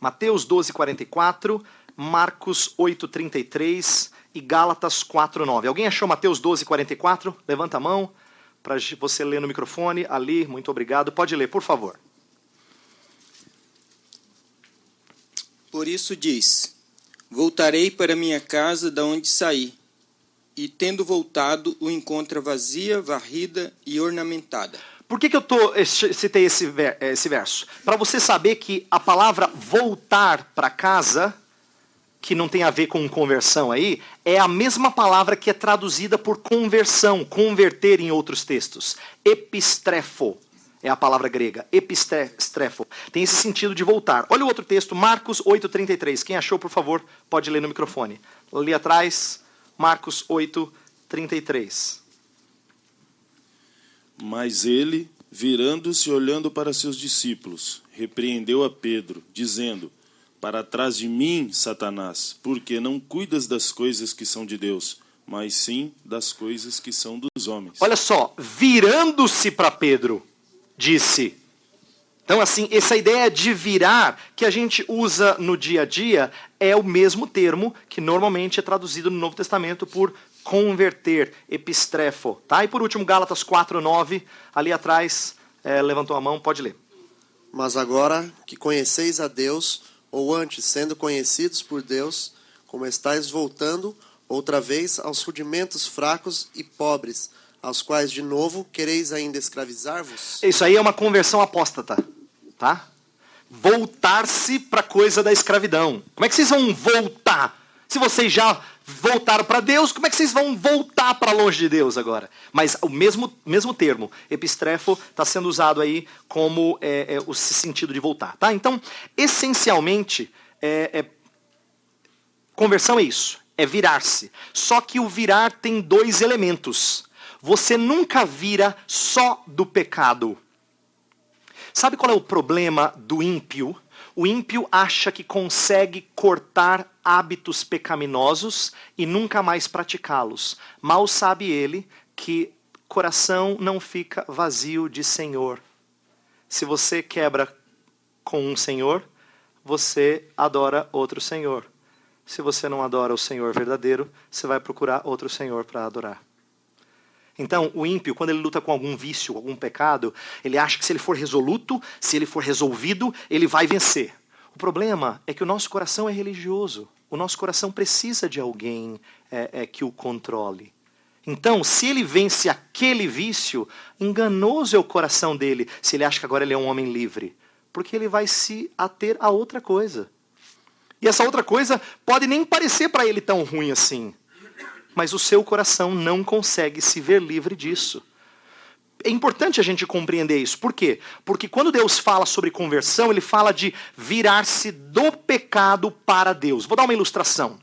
Mateus 12, 44, Marcos 8, 33 e Gálatas 4, 9. Alguém achou Mateus 12, 44? Levanta a mão para você ler no microfone. Ali, muito obrigado. Pode ler, por favor. Por isso diz: voltarei para minha casa da onde saí, e tendo voltado, o encontra vazia, varrida e ornamentada. Por que eu citei esse verso? Para você saber que a palavra voltar para casa, que não tem a ver com conversão aí, é a mesma palavra que é traduzida por conversão, converter em outros textos. Epistrefo é a palavra grega, epistrefo. Tem esse sentido de voltar. Olha o outro texto, Marcos 8:33. Quem achou, por favor, pode ler no microfone. Ali atrás, Marcos 8:33. Mas ele, virando-se e olhando para seus discípulos, repreendeu a Pedro, dizendo: para trás de mim, Satanás, porque não cuidas das coisas que são de Deus, mas sim das coisas que são dos homens. Olha só, virando-se para Pedro, disse. Então, assim, essa ideia de virar que a gente usa no dia a dia é o mesmo termo que normalmente é traduzido no Novo Testamento por converter, epistrefo. Tá? E por último, Gálatas 4:9, ali atrás, levantou a mão, pode ler. Mas agora que conheceis a Deus, ou antes, sendo conhecidos por Deus, como estáis voltando outra vez aos rudimentos fracos e pobres, aos quais de novo quereis ainda escravizar-vos? Isso aí é uma conversão apóstata, tá? Voltar-se para a coisa da escravidão. Como é que vocês vão voltar? Se vocês já voltaram para Deus, como é que vocês vão voltar para longe de Deus agora? Mas o mesmo termo, epistrefo, está sendo usado aí como o sentido de voltar. Tá? Então, essencialmente, conversão é isso, é virar-se. Só que o virar tem dois elementos. Você nunca vira só do pecado. Sabe qual é o problema do ímpio? O ímpio acha que consegue cortar hábitos pecaminosos e nunca mais praticá-los. Mal sabe ele que coração não fica vazio de Senhor. Se você quebra com um Senhor, você adora outro Senhor. Se você não adora o Senhor verdadeiro, você vai procurar outro Senhor para adorar. Então, o ímpio, quando ele luta com algum vício, algum pecado, ele acha que se ele for resoluto, se ele for resolvido, ele vai vencer. O problema é que o nosso coração é religioso. O nosso coração precisa de alguém que o controle. Então, se ele vence aquele vício, enganoso é o coração dele, se ele acha que agora ele é um homem livre. Porque ele vai se ater a outra coisa. E essa outra coisa pode nem parecer para ele tão ruim assim. Mas o seu coração não consegue se ver livre disso. É importante a gente compreender isso. Por quê? Porque quando Deus fala sobre conversão, ele fala de virar-se do pecado para Deus. Vou dar uma ilustração.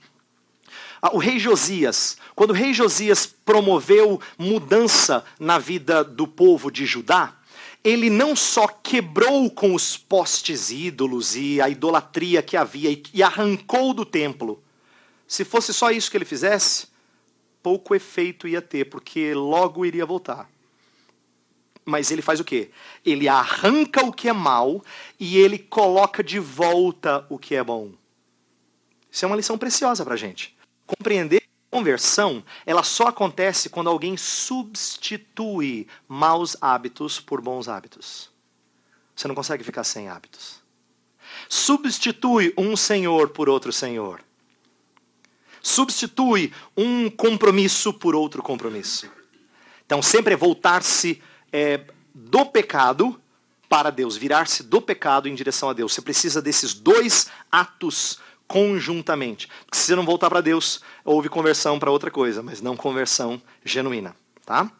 O rei Josias, quando o rei Josias promoveu mudança na vida do povo de Judá, ele não só quebrou com os postes ídolos e a idolatria que havia e arrancou do templo. Se fosse só isso que ele fizesse, pouco efeito ia ter, porque logo iria voltar. Mas ele faz o quê? Ele arranca o que é mal e ele coloca de volta o que é bom. Isso é uma lição preciosa para a gente. Compreender que a conversão, ela só acontece quando alguém substitui maus hábitos por bons hábitos. Você não consegue ficar sem hábitos. Substitui um senhor por outro senhor. Substitui um compromisso por outro compromisso. Então sempre é voltar-se do pecado para Deus, virar-se do pecado em direção a Deus. Você precisa desses dois atos conjuntamente. Porque se você não voltar para Deus, houve conversão para outra coisa, mas não conversão genuína. Tá?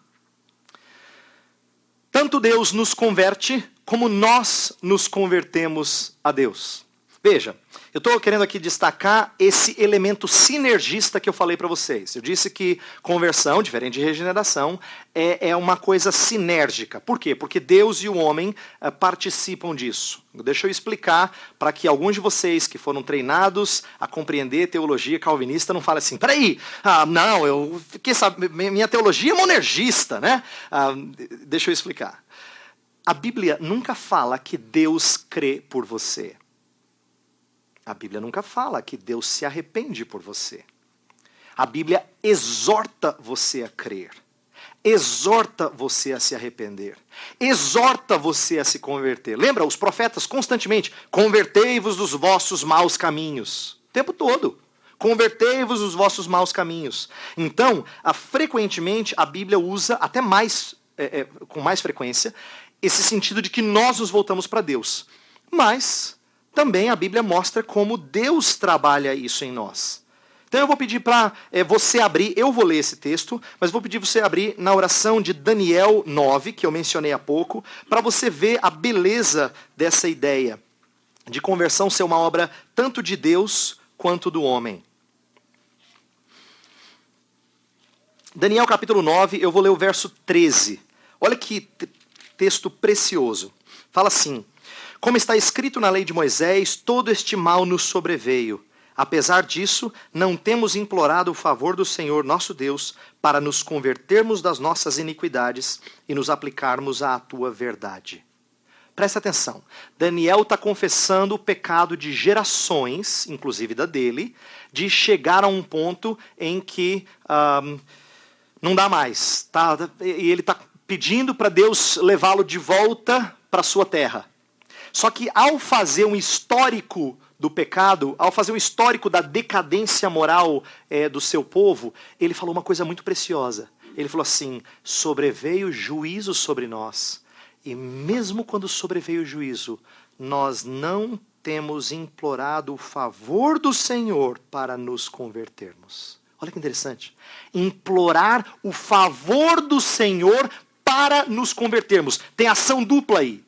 Tanto Deus nos converte, como nós nos convertemos a Deus. Veja, eu estou querendo aqui destacar esse elemento sinergista que eu falei para vocês. Eu disse que conversão, diferente de regeneração, é uma coisa sinérgica. Por quê? Porque Deus e o homem participam disso. Deixa eu explicar para que alguns de vocês que foram treinados a compreender teologia calvinista não falem assim, peraí, não, eu fiquei sabendo, minha teologia é monergista, né? Deixa eu explicar. A Bíblia nunca fala que Deus crê por você. A Bíblia nunca fala que Deus se arrepende por você. A Bíblia exorta você a crer. exorta você a se arrepender, exorta você a se converter. Lembra, os profetas constantemente, convertei-vos dos vossos maus caminhos, o tempo todo. Convertei-vos dos vossos maus caminhos. Então, frequentemente, a Bíblia usa, até mais, com mais frequência, esse sentido de que nós nos voltamos para Deus. Mas, também a Bíblia mostra como Deus trabalha isso em nós. Então eu vou pedir para você abrir, eu vou ler esse texto, mas vou pedir você abrir na oração de Daniel 9, que eu mencionei há pouco, para você ver a beleza dessa ideia de conversão ser uma obra tanto de Deus quanto do homem. Daniel capítulo 9, eu vou ler o verso 13. Olha que texto precioso. Fala assim: como está escrito na lei de Moisés, todo este mal nos sobreveio. Apesar disso, não temos implorado o favor do Senhor nosso Deus para nos convertermos das nossas iniquidades e nos aplicarmos à tua verdade. Presta atenção. Daniel está confessando o pecado de gerações, inclusive da dele, de chegar a um ponto em que não dá mais. Tá? E ele está pedindo para Deus levá-lo de volta para a sua terra. Só que ao fazer um histórico do pecado, ao fazer um histórico da decadência moral do seu povo, ele falou uma coisa muito preciosa. Ele falou assim: sobreveio juízo sobre nós, e mesmo quando sobreveio o juízo, nós não temos implorado o favor do Senhor para nos convertermos. Olha que interessante. Implorar o favor do Senhor para nos convertermos. Tem ação dupla aí.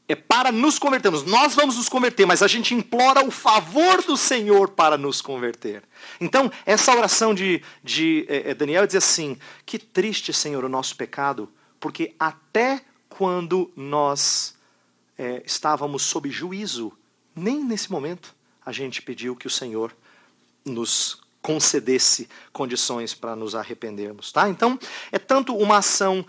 É para nos convertermos. Nós vamos nos converter, mas a gente implora o favor do Senhor para nos converter. Então, essa oração de Daniel diz assim: que triste, Senhor, o nosso pecado, porque até quando nós estávamos sob juízo, nem nesse momento a gente pediu que o Senhor nos concedesse condições para nos arrependermos. Tá? Então, é tanto uma ação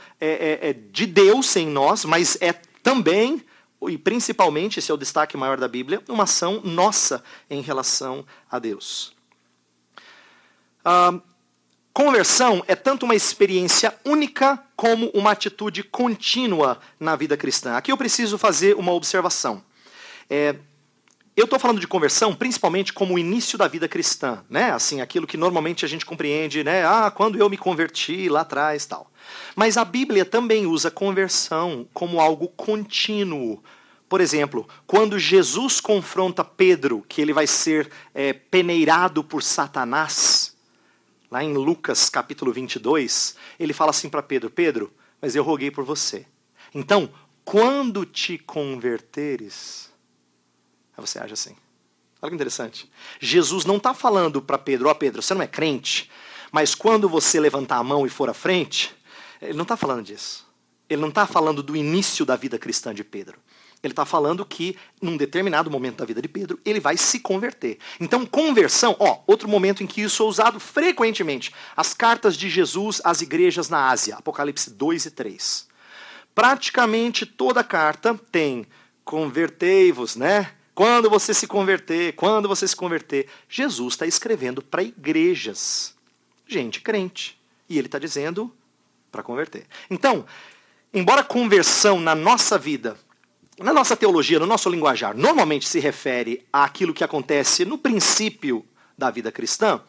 de Deus em nós, mas é também, e principalmente, esse é o destaque maior da Bíblia, uma ação nossa em relação a Deus. Conversão é tanto uma experiência única como uma atitude contínua na vida cristã. Aqui eu preciso fazer uma observação. Eu estou falando de conversão principalmente como o início da vida cristã, né? Assim, aquilo que normalmente a gente compreende, né? Quando eu me converti lá atrás, tal. Mas a Bíblia também usa conversão como algo contínuo. Por exemplo, quando Jesus confronta Pedro, que ele vai ser peneirado por Satanás, lá em Lucas capítulo 22, ele fala assim para Pedro: Pedro, mas eu roguei por você. Então, quando te converteres... Aí você age assim. Olha que interessante. Jesus não está falando para Pedro: Pedro, você não é crente, mas quando você levantar a mão e for à frente... Ele não está falando disso. Ele não está falando do início da vida cristã de Pedro. Ele está falando que, num determinado momento da vida de Pedro, ele vai se converter. Então, conversão, outro momento em que isso é usado frequentemente. As cartas de Jesus às igrejas na Ásia, Apocalipse 2 e 3. Praticamente toda carta tem convertei-vos, né? Quando você se converter, Jesus está escrevendo para igrejas, gente crente. E ele está dizendo para converter. Então, embora conversão na nossa vida, na nossa teologia, no nosso linguajar, normalmente se refere àquilo que acontece no princípio da vida cristã,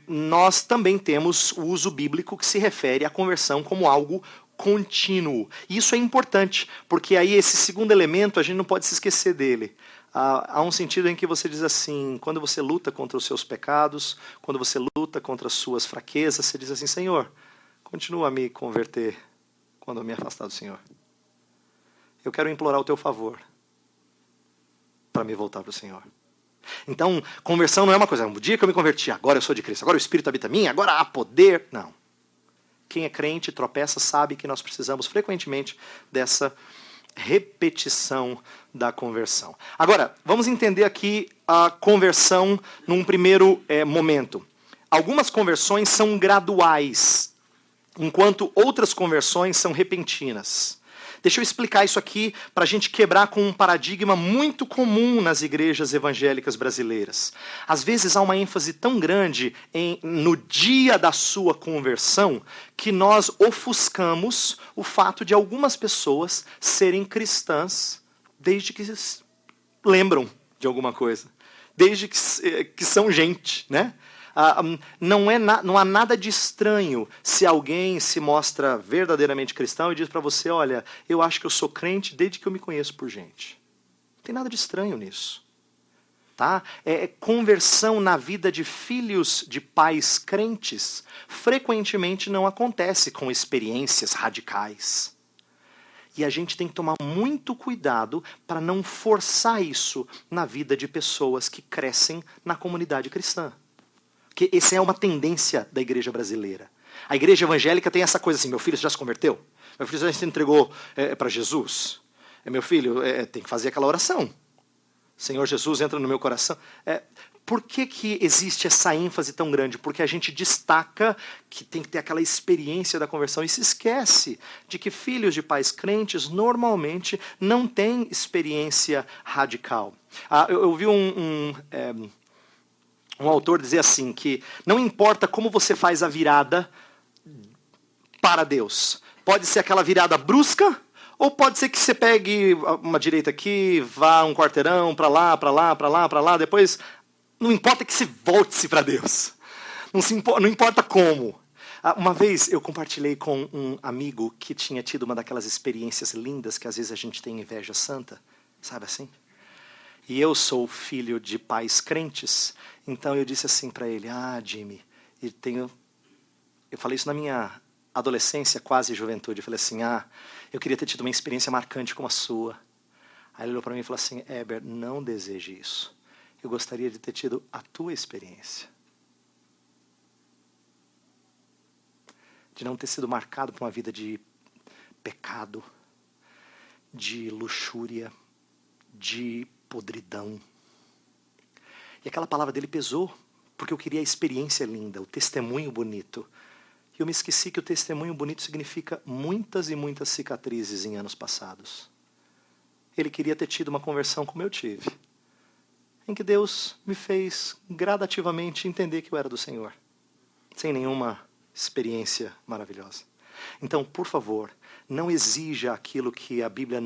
nós também temos o uso bíblico que se refere à conversão como algo contínuo. E isso é importante, porque aí esse segundo elemento a gente não pode se esquecer dele. Há um sentido em que você diz assim, quando você luta contra os seus pecados, quando você luta contra as suas fraquezas, você diz assim: Senhor, continua a me converter quando eu me afastar do Senhor. Eu quero implorar o teu favor para me voltar para o Senhor. Então, conversão não é uma coisa, um dia que eu me converti, agora eu sou de Cristo, agora o Espírito habita em mim, agora há poder. Não. Quem é crente, tropeça, sabe que nós precisamos frequentemente dessa repetição da conversão. Agora, vamos entender aqui a conversão num primeiro momento. Algumas conversões são graduais, enquanto outras conversões são repentinas. Deixa eu explicar isso aqui para a gente quebrar com um paradigma muito comum nas igrejas evangélicas brasileiras. Às vezes há uma ênfase tão grande no dia da sua conversão que nós ofuscamos o fato de algumas pessoas serem cristãs desde que lembram de alguma coisa, desde que são gente, né? Não há nada de estranho se alguém se mostra verdadeiramente cristão e diz para você, olha, eu acho que eu sou crente desde que eu me conheço por gente. Não tem nada de estranho nisso. Tá? Conversão na vida de filhos de pais crentes frequentemente não acontece com experiências radicais. E a gente tem que tomar muito cuidado para não forçar isso na vida de pessoas que crescem na comunidade cristã. Porque essa é uma tendência da igreja brasileira. A igreja evangélica tem essa coisa assim, meu filho, você já se converteu? Meu filho já se entregou para Jesus? Meu filho, tem que fazer aquela oração. Senhor Jesus, entra no meu coração. Por que existe essa ênfase tão grande? Porque a gente destaca que tem que ter aquela experiência da conversão e se esquece de que filhos de pais crentes normalmente não têm experiência radical. Eu vi um autor dizer assim, que não importa como você faz a virada para Deus. Pode ser aquela virada brusca, ou pode ser que você pegue uma direita aqui, vá um quarteirão, para lá, para lá, para lá, para lá, depois... Não importa que você volte-se para Deus. Não importa como. Uma vez eu compartilhei com um amigo que tinha tido uma daquelas experiências lindas que às vezes a gente tem inveja santa, sabe assim? E eu sou filho de pais crentes, então eu disse assim para ele, Jimmy, eu falei isso na minha adolescência, quase juventude, eu falei assim, eu queria ter tido uma experiência marcante como a sua. Aí ele olhou para mim e falou assim, Heber, não deseje isso. Eu gostaria de ter tido a tua experiência. De não ter sido marcado por uma vida de pecado, de luxúria, de podridão. E aquela palavra dele pesou, porque eu queria a experiência linda, o testemunho bonito. E eu me esqueci que o testemunho bonito significa muitas e muitas cicatrizes em anos passados. Ele queria ter tido uma conversão como eu tive, em que Deus me fez gradativamente entender que eu era do Senhor, sem nenhuma experiência maravilhosa. Então, por favor, não exija aquilo que a Bíblia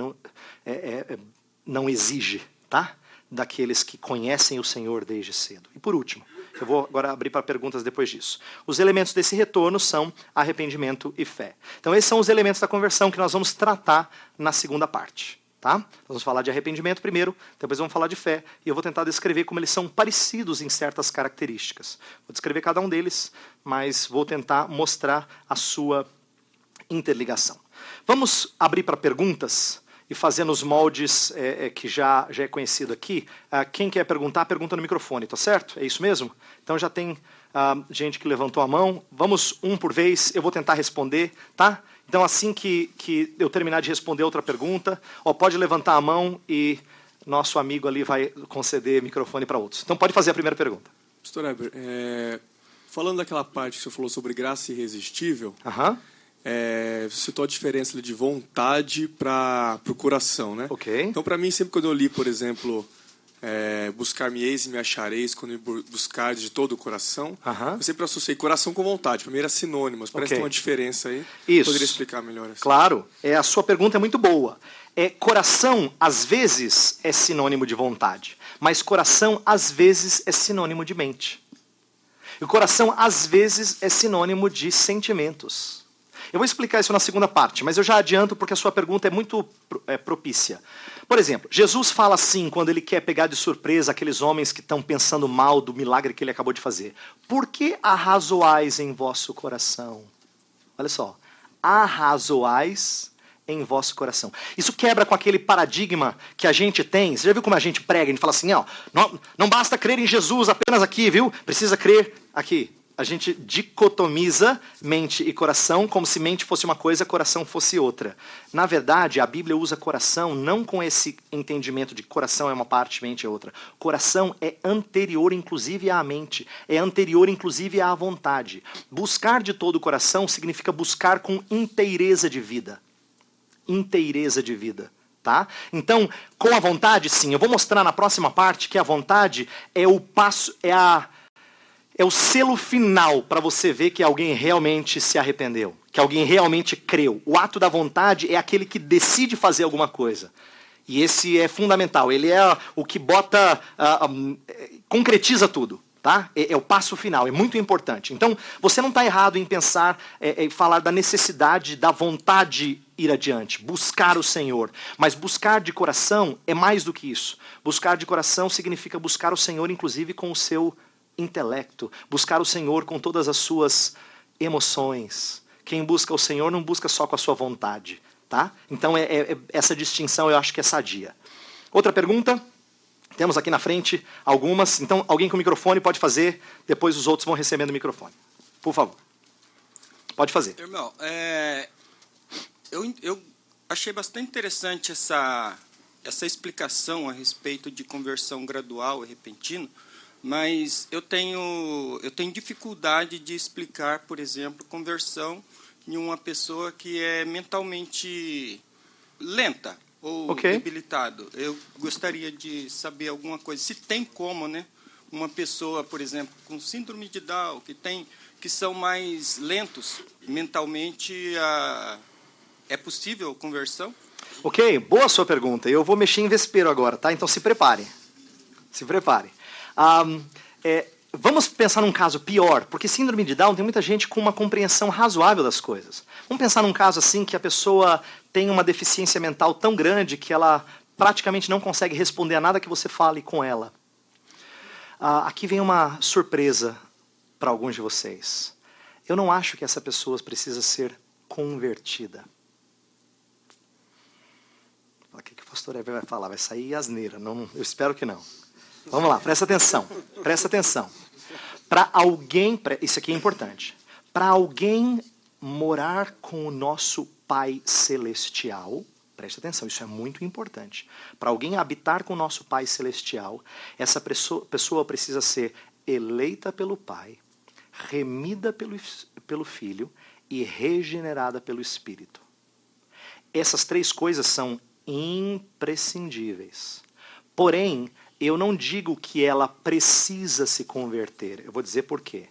não exige, tá? Daqueles que conhecem o Senhor desde cedo. E por último, eu vou agora abrir para perguntas depois disso. Os elementos desse retorno são arrependimento e fé. Então, esses são os elementos da conversão que nós vamos tratar na segunda parte. Tá? Nós vamos falar de arrependimento primeiro, depois vamos falar de fé, e eu vou tentar descrever como eles são parecidos em certas características. Vou descrever cada um deles, mas vou tentar mostrar a sua interligação. Vamos abrir para perguntas e fazer nos moldes que já é conhecido aqui. Quem quer perguntar, pergunta no microfone, tá certo? É isso mesmo? Então já tem gente que levantou a mão. Vamos um por vez, eu vou tentar responder, tá? Então, assim que eu terminar de responder outra pergunta, pode levantar a mão e nosso amigo ali vai conceder microfone para outros. Então, pode fazer a primeira pergunta. Pastor Heber, falando daquela parte que você falou sobre graça irresistível, você citou a diferença de vontade para o coração, né? Ok. Então, para mim, sempre quando eu li, por exemplo, buscar-me-eis e me achareis quando me buscardes de todo o coração, eu sempre associei coração com vontade. Primeiro era sinônimos, parece que tem uma diferença aí. Isso. Poderia explicar melhor assim? Claro, a sua pergunta é muito boa. Coração, às vezes, é sinônimo de vontade, mas coração, às vezes, é sinônimo de mente. E o coração, às vezes, é sinônimo de sentimentos. Eu vou explicar isso na segunda parte, mas eu já adianto porque a sua pergunta é muito propícia. Por exemplo, Jesus fala assim quando ele quer pegar de surpresa aqueles homens que estão pensando mal do milagre que ele acabou de fazer. Por que arrazoais em vosso coração? Olha só, arrazoais em vosso coração. Isso quebra com aquele paradigma que a gente tem. Você já viu como a gente prega? A gente fala assim, não basta crer em Jesus apenas aqui, viu? Precisa crer aqui. A gente dicotomiza mente e coração como se mente fosse uma coisa, coração fosse outra. Na verdade, a Bíblia usa coração não com esse entendimento de coração é uma parte, mente é outra. Coração é anterior, inclusive, à mente. É anterior, inclusive, à vontade. Buscar de todo o coração significa buscar com inteireza de vida. inteireza de vida. Tá? Então, com a vontade, sim. Eu vou mostrar na próxima parte que a vontade é o passo, é o selo final para você ver que alguém realmente se arrependeu, que alguém realmente creu. O ato da vontade é aquele que decide fazer alguma coisa. E esse é fundamental. Ele é o que concretiza tudo. Tá? É o passo final, é muito importante. Então, você não está errado em pensar e falar da necessidade, da vontade ir adiante, buscar o Senhor. Mas buscar de coração é mais do que isso. Buscar de coração significa buscar o Senhor, inclusive, com o seu intelecto. Buscar o Senhor com todas as suas emoções. Quem busca o Senhor não busca só com a sua vontade. Tá? Então, essa distinção eu acho que é sadia. Outra pergunta? Temos aqui na frente algumas. Então, alguém com microfone pode fazer, depois os outros vão recebendo o microfone. Por favor. Pode fazer. Irmão, eu achei bastante interessante essa explicação a respeito de conversão gradual e repentina, mas eu tenho dificuldade de explicar, por exemplo, conversão em uma pessoa que é mentalmente lenta ou debilitado. Eu gostaria de saber alguma coisa, se tem como, né? Uma pessoa, por exemplo, com síndrome de Down, que são mais lentos mentalmente, é possível conversão? Ok, boa sua pergunta. Eu vou mexer em vespeiro agora, tá? Então se prepare. Se prepare. Vamos pensar num caso pior, porque síndrome de Down tem muita gente com uma compreensão razoável das coisas. Vamos pensar num caso assim que a pessoa tem uma deficiência mental tão grande que ela praticamente não consegue responder a nada que você fale com ela. Aqui vem uma surpresa para alguns de vocês. Eu não acho que essa pessoa precisa ser convertida. O que o pastor Ever vai falar? Vai sair asneira. Não, eu espero que não. Vamos lá, presta atenção. Presta atenção. Para alguém, isso aqui é importante. Para alguém morar com o nosso Pai Celestial, preste atenção, isso é muito importante. Para alguém habitar com o nosso Pai Celestial, essa pessoa precisa ser eleita pelo Pai, remida pelo Filho e regenerada pelo Espírito. Essas três coisas são imprescindíveis. Porém, eu não digo que ela precisa se converter. Eu vou dizer por quê.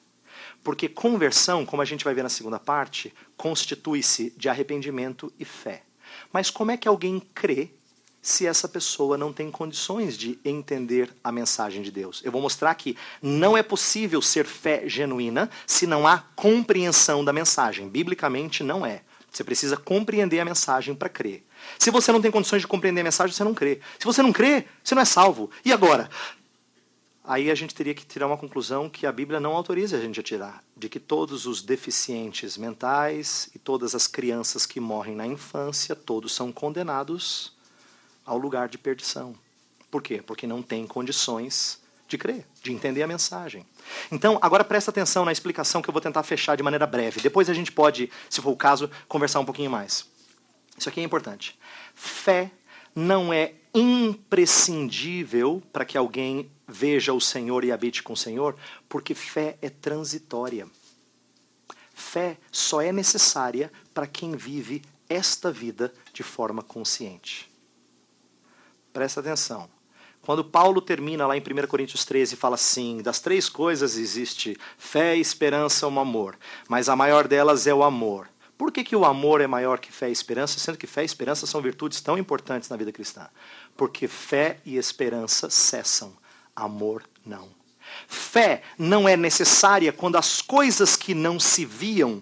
Porque conversão, como a gente vai ver na segunda parte, constitui-se de arrependimento e fé. Mas como é que alguém crê se essa pessoa não tem condições de entender a mensagem de Deus? Eu vou mostrar que não é possível ser fé genuína se não há compreensão da mensagem. Biblicamente, não é. Você precisa compreender a mensagem para crer. Se você não tem condições de compreender a mensagem, você não crê. Se você não crê, você não é salvo. E agora? Aí a gente teria que tirar uma conclusão que a Bíblia não autoriza a gente a tirar. De que todos os deficientes mentais e todas as crianças que morrem na infância, todos são condenados ao lugar de perdição. Por quê? Porque não tem condições de crer, de entender a mensagem. Então, agora presta atenção na explicação que eu vou tentar fechar de maneira breve. Depois a gente pode, se for o caso, conversar um pouquinho mais. Isso aqui é importante. Fé não é imprescindível para que alguém veja o Senhor e habite com o Senhor, porque fé é transitória. Fé só é necessária para quem vive esta vida de forma consciente. Presta atenção. Quando Paulo termina lá em 1 Coríntios 13 e fala assim, das três coisas existe fé, esperança e amor, mas a maior delas é o amor. Por que o amor é maior que fé e esperança, sendo que fé e esperança são virtudes tão importantes na vida cristã? Porque fé e esperança cessam, amor não. Fé não é necessária quando as coisas que não se viam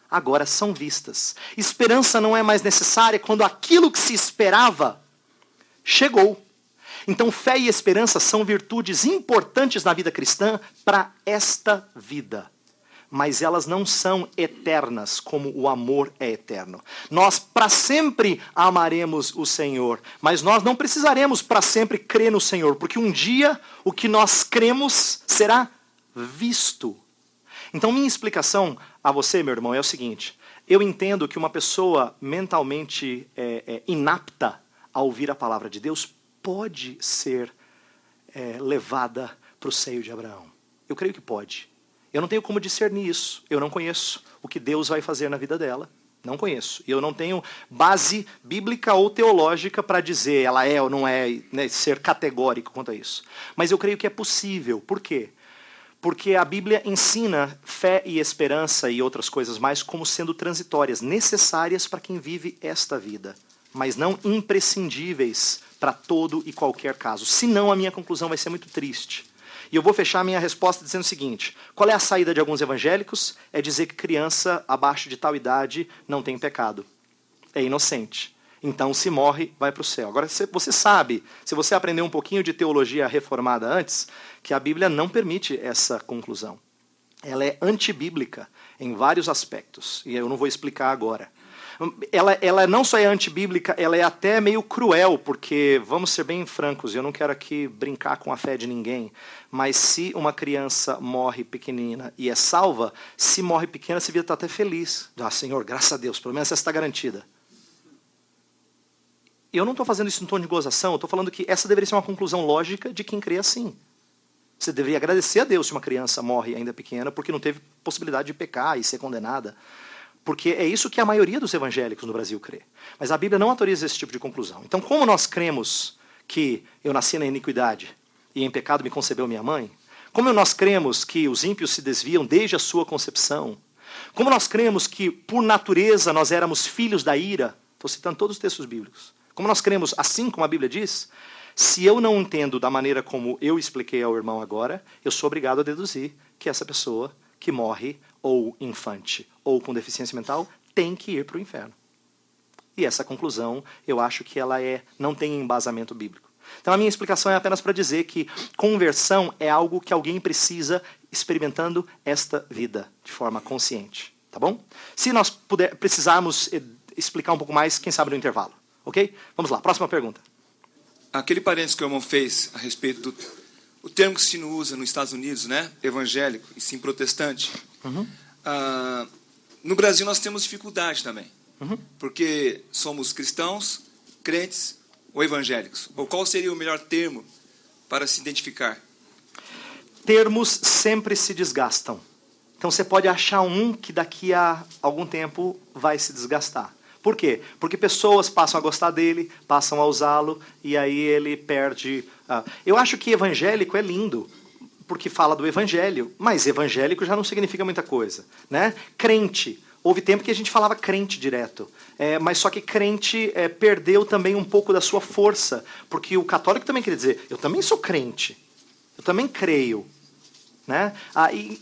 agora são vistas. Esperança não é mais necessária quando aquilo que se esperava chegou. Então, fé e esperança são virtudes importantes na vida cristã para esta vida. Mas elas não são eternas como o amor é eterno. Nós para sempre amaremos o Senhor, mas nós não precisaremos para sempre crer no Senhor, porque um dia o que nós cremos será visto. Então, minha explicação a você, meu irmão, é o seguinte. Eu entendo que uma pessoa mentalmente inapta a ouvir a palavra de Deus pode ser levada para o seio de Abraão. Eu creio que pode. Eu não tenho como discernir isso. Eu não conheço o que Deus vai fazer na vida dela. Não conheço. E eu não tenho base bíblica ou teológica para dizer ela é ou não é, né, ser categórico quanto a isso. Mas eu creio que é possível. Por quê? Porque a Bíblia ensina fé e esperança e outras coisas mais como sendo transitórias, necessárias para quem vive esta vida, mas não imprescindíveis para todo e qualquer caso. Senão a minha conclusão vai ser muito triste. E eu vou fechar a minha resposta dizendo o seguinte: qual é a saída de alguns evangélicos? É dizer que criança abaixo de tal idade não tem pecado. É inocente. Então, se morre, vai para o céu. Agora, você sabe, se você aprendeu um pouquinho de teologia reformada antes, que a Bíblia não permite essa conclusão. Ela é antibíblica em vários aspectos. E eu não vou explicar agora. Ela não só é antibíblica, ela é até meio cruel, porque, vamos ser bem francos, eu não quero aqui brincar com a fé de ninguém, mas se uma criança morre pequenina e é salva, se morre pequena, você devia estar até feliz. Ah, Senhor, graças a Deus, pelo menos essa está garantida. Eu não estou fazendo isso em tom de gozação, eu estou falando que essa deveria ser uma conclusão lógica de quem crê assim. Você deveria agradecer a Deus se uma criança morre ainda pequena, porque não teve possibilidade de pecar e ser condenada. Porque é isso que a maioria dos evangélicos no Brasil crê. Mas a Bíblia não autoriza esse tipo de conclusão. Então, como nós cremos que eu nasci na iniquidade e em pecado me concebeu minha mãe, como nós cremos que os ímpios se desviam desde a sua concepção, como nós cremos que, por natureza, nós éramos filhos da ira, estou citando todos os textos bíblicos, como nós cremos assim como a Bíblia diz, se eu não entendo da maneira como eu expliquei ao irmão agora, eu sou obrigado a deduzir que essa pessoa que morre, ou infante, ou com deficiência mental, tem que ir para o inferno. E essa conclusão, eu acho que ela não tem embasamento bíblico. Então a minha explicação é apenas para dizer que conversão é algo que alguém precisa experimentando esta vida, de forma consciente. Tá bom? Se nós precisarmos explicar um pouco mais, quem sabe no intervalo. Ok? Vamos lá, próxima pergunta. Aquele parênteses que o irmão fez a respeito do o termo que se usa nos Estados Unidos, né, evangélico e sim protestante. Uhum. No Brasil nós temos dificuldade também, porque somos cristãos, crentes ou evangélicos. Ou qual seria o melhor termo para se identificar? Termos sempre se desgastam. Então você pode achar um que daqui a algum tempo vai se desgastar. Por quê? Porque pessoas passam a gostar dele, passam a usá-lo, e aí ele perde... Eu acho que evangélico é lindo, porque fala do evangelho, mas evangélico já não significa muita coisa, né? Crente. Houve tempo que a gente falava crente direto, mas só que crente perdeu também um pouco da sua força, porque o católico também quer dizer, eu também sou crente, eu também creio. Né?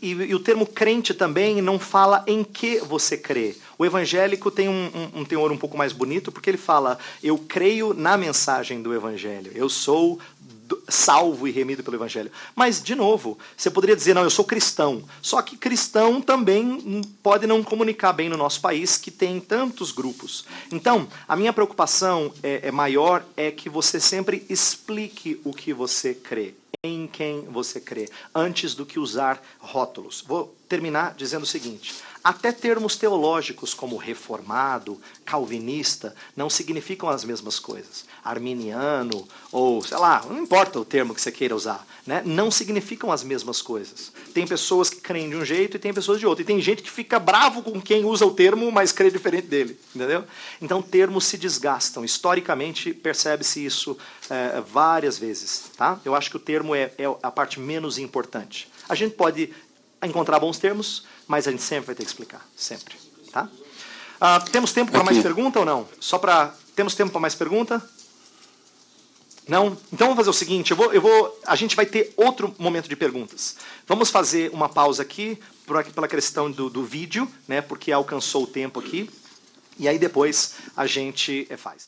E o termo crente também não fala em que você crê. O evangélico tem um teor um pouco mais bonito, porque ele fala, eu creio na mensagem do evangelho, eu sou salvo e remido pelo evangelho. Mas, de novo, você poderia dizer, não, eu sou cristão. Só que cristão também pode não comunicar bem no nosso país, que tem tantos grupos. Então, a minha preocupação maior é que você sempre explique o que você crê, em quem você crê, antes do que usar rótulos. Vou terminar dizendo o seguinte, até termos teológicos como reformado, calvinista, não significam as mesmas coisas. Arminiano, ou sei lá, não importa o termo que você queira usar, né? Não significam as mesmas coisas. Tem pessoas que creem de um jeito e tem pessoas de outro. E tem gente que fica bravo com quem usa o termo, mas crê diferente dele. Entendeu? Então termos se desgastam. Historicamente percebe-se isso várias vezes. Tá? Eu acho que o termo é a parte menos importante. A gente pode encontrar bons termos, mas a gente sempre vai ter que explicar. Sempre. Tá? Temos tempo para mais pergunta ou não? Temos tempo para mais pergunta? Não? Então vamos fazer o seguinte, a gente vai ter outro momento de perguntas. Vamos fazer uma pausa aqui, pela questão do vídeo, né, porque alcançou o tempo aqui, e aí depois a gente faz.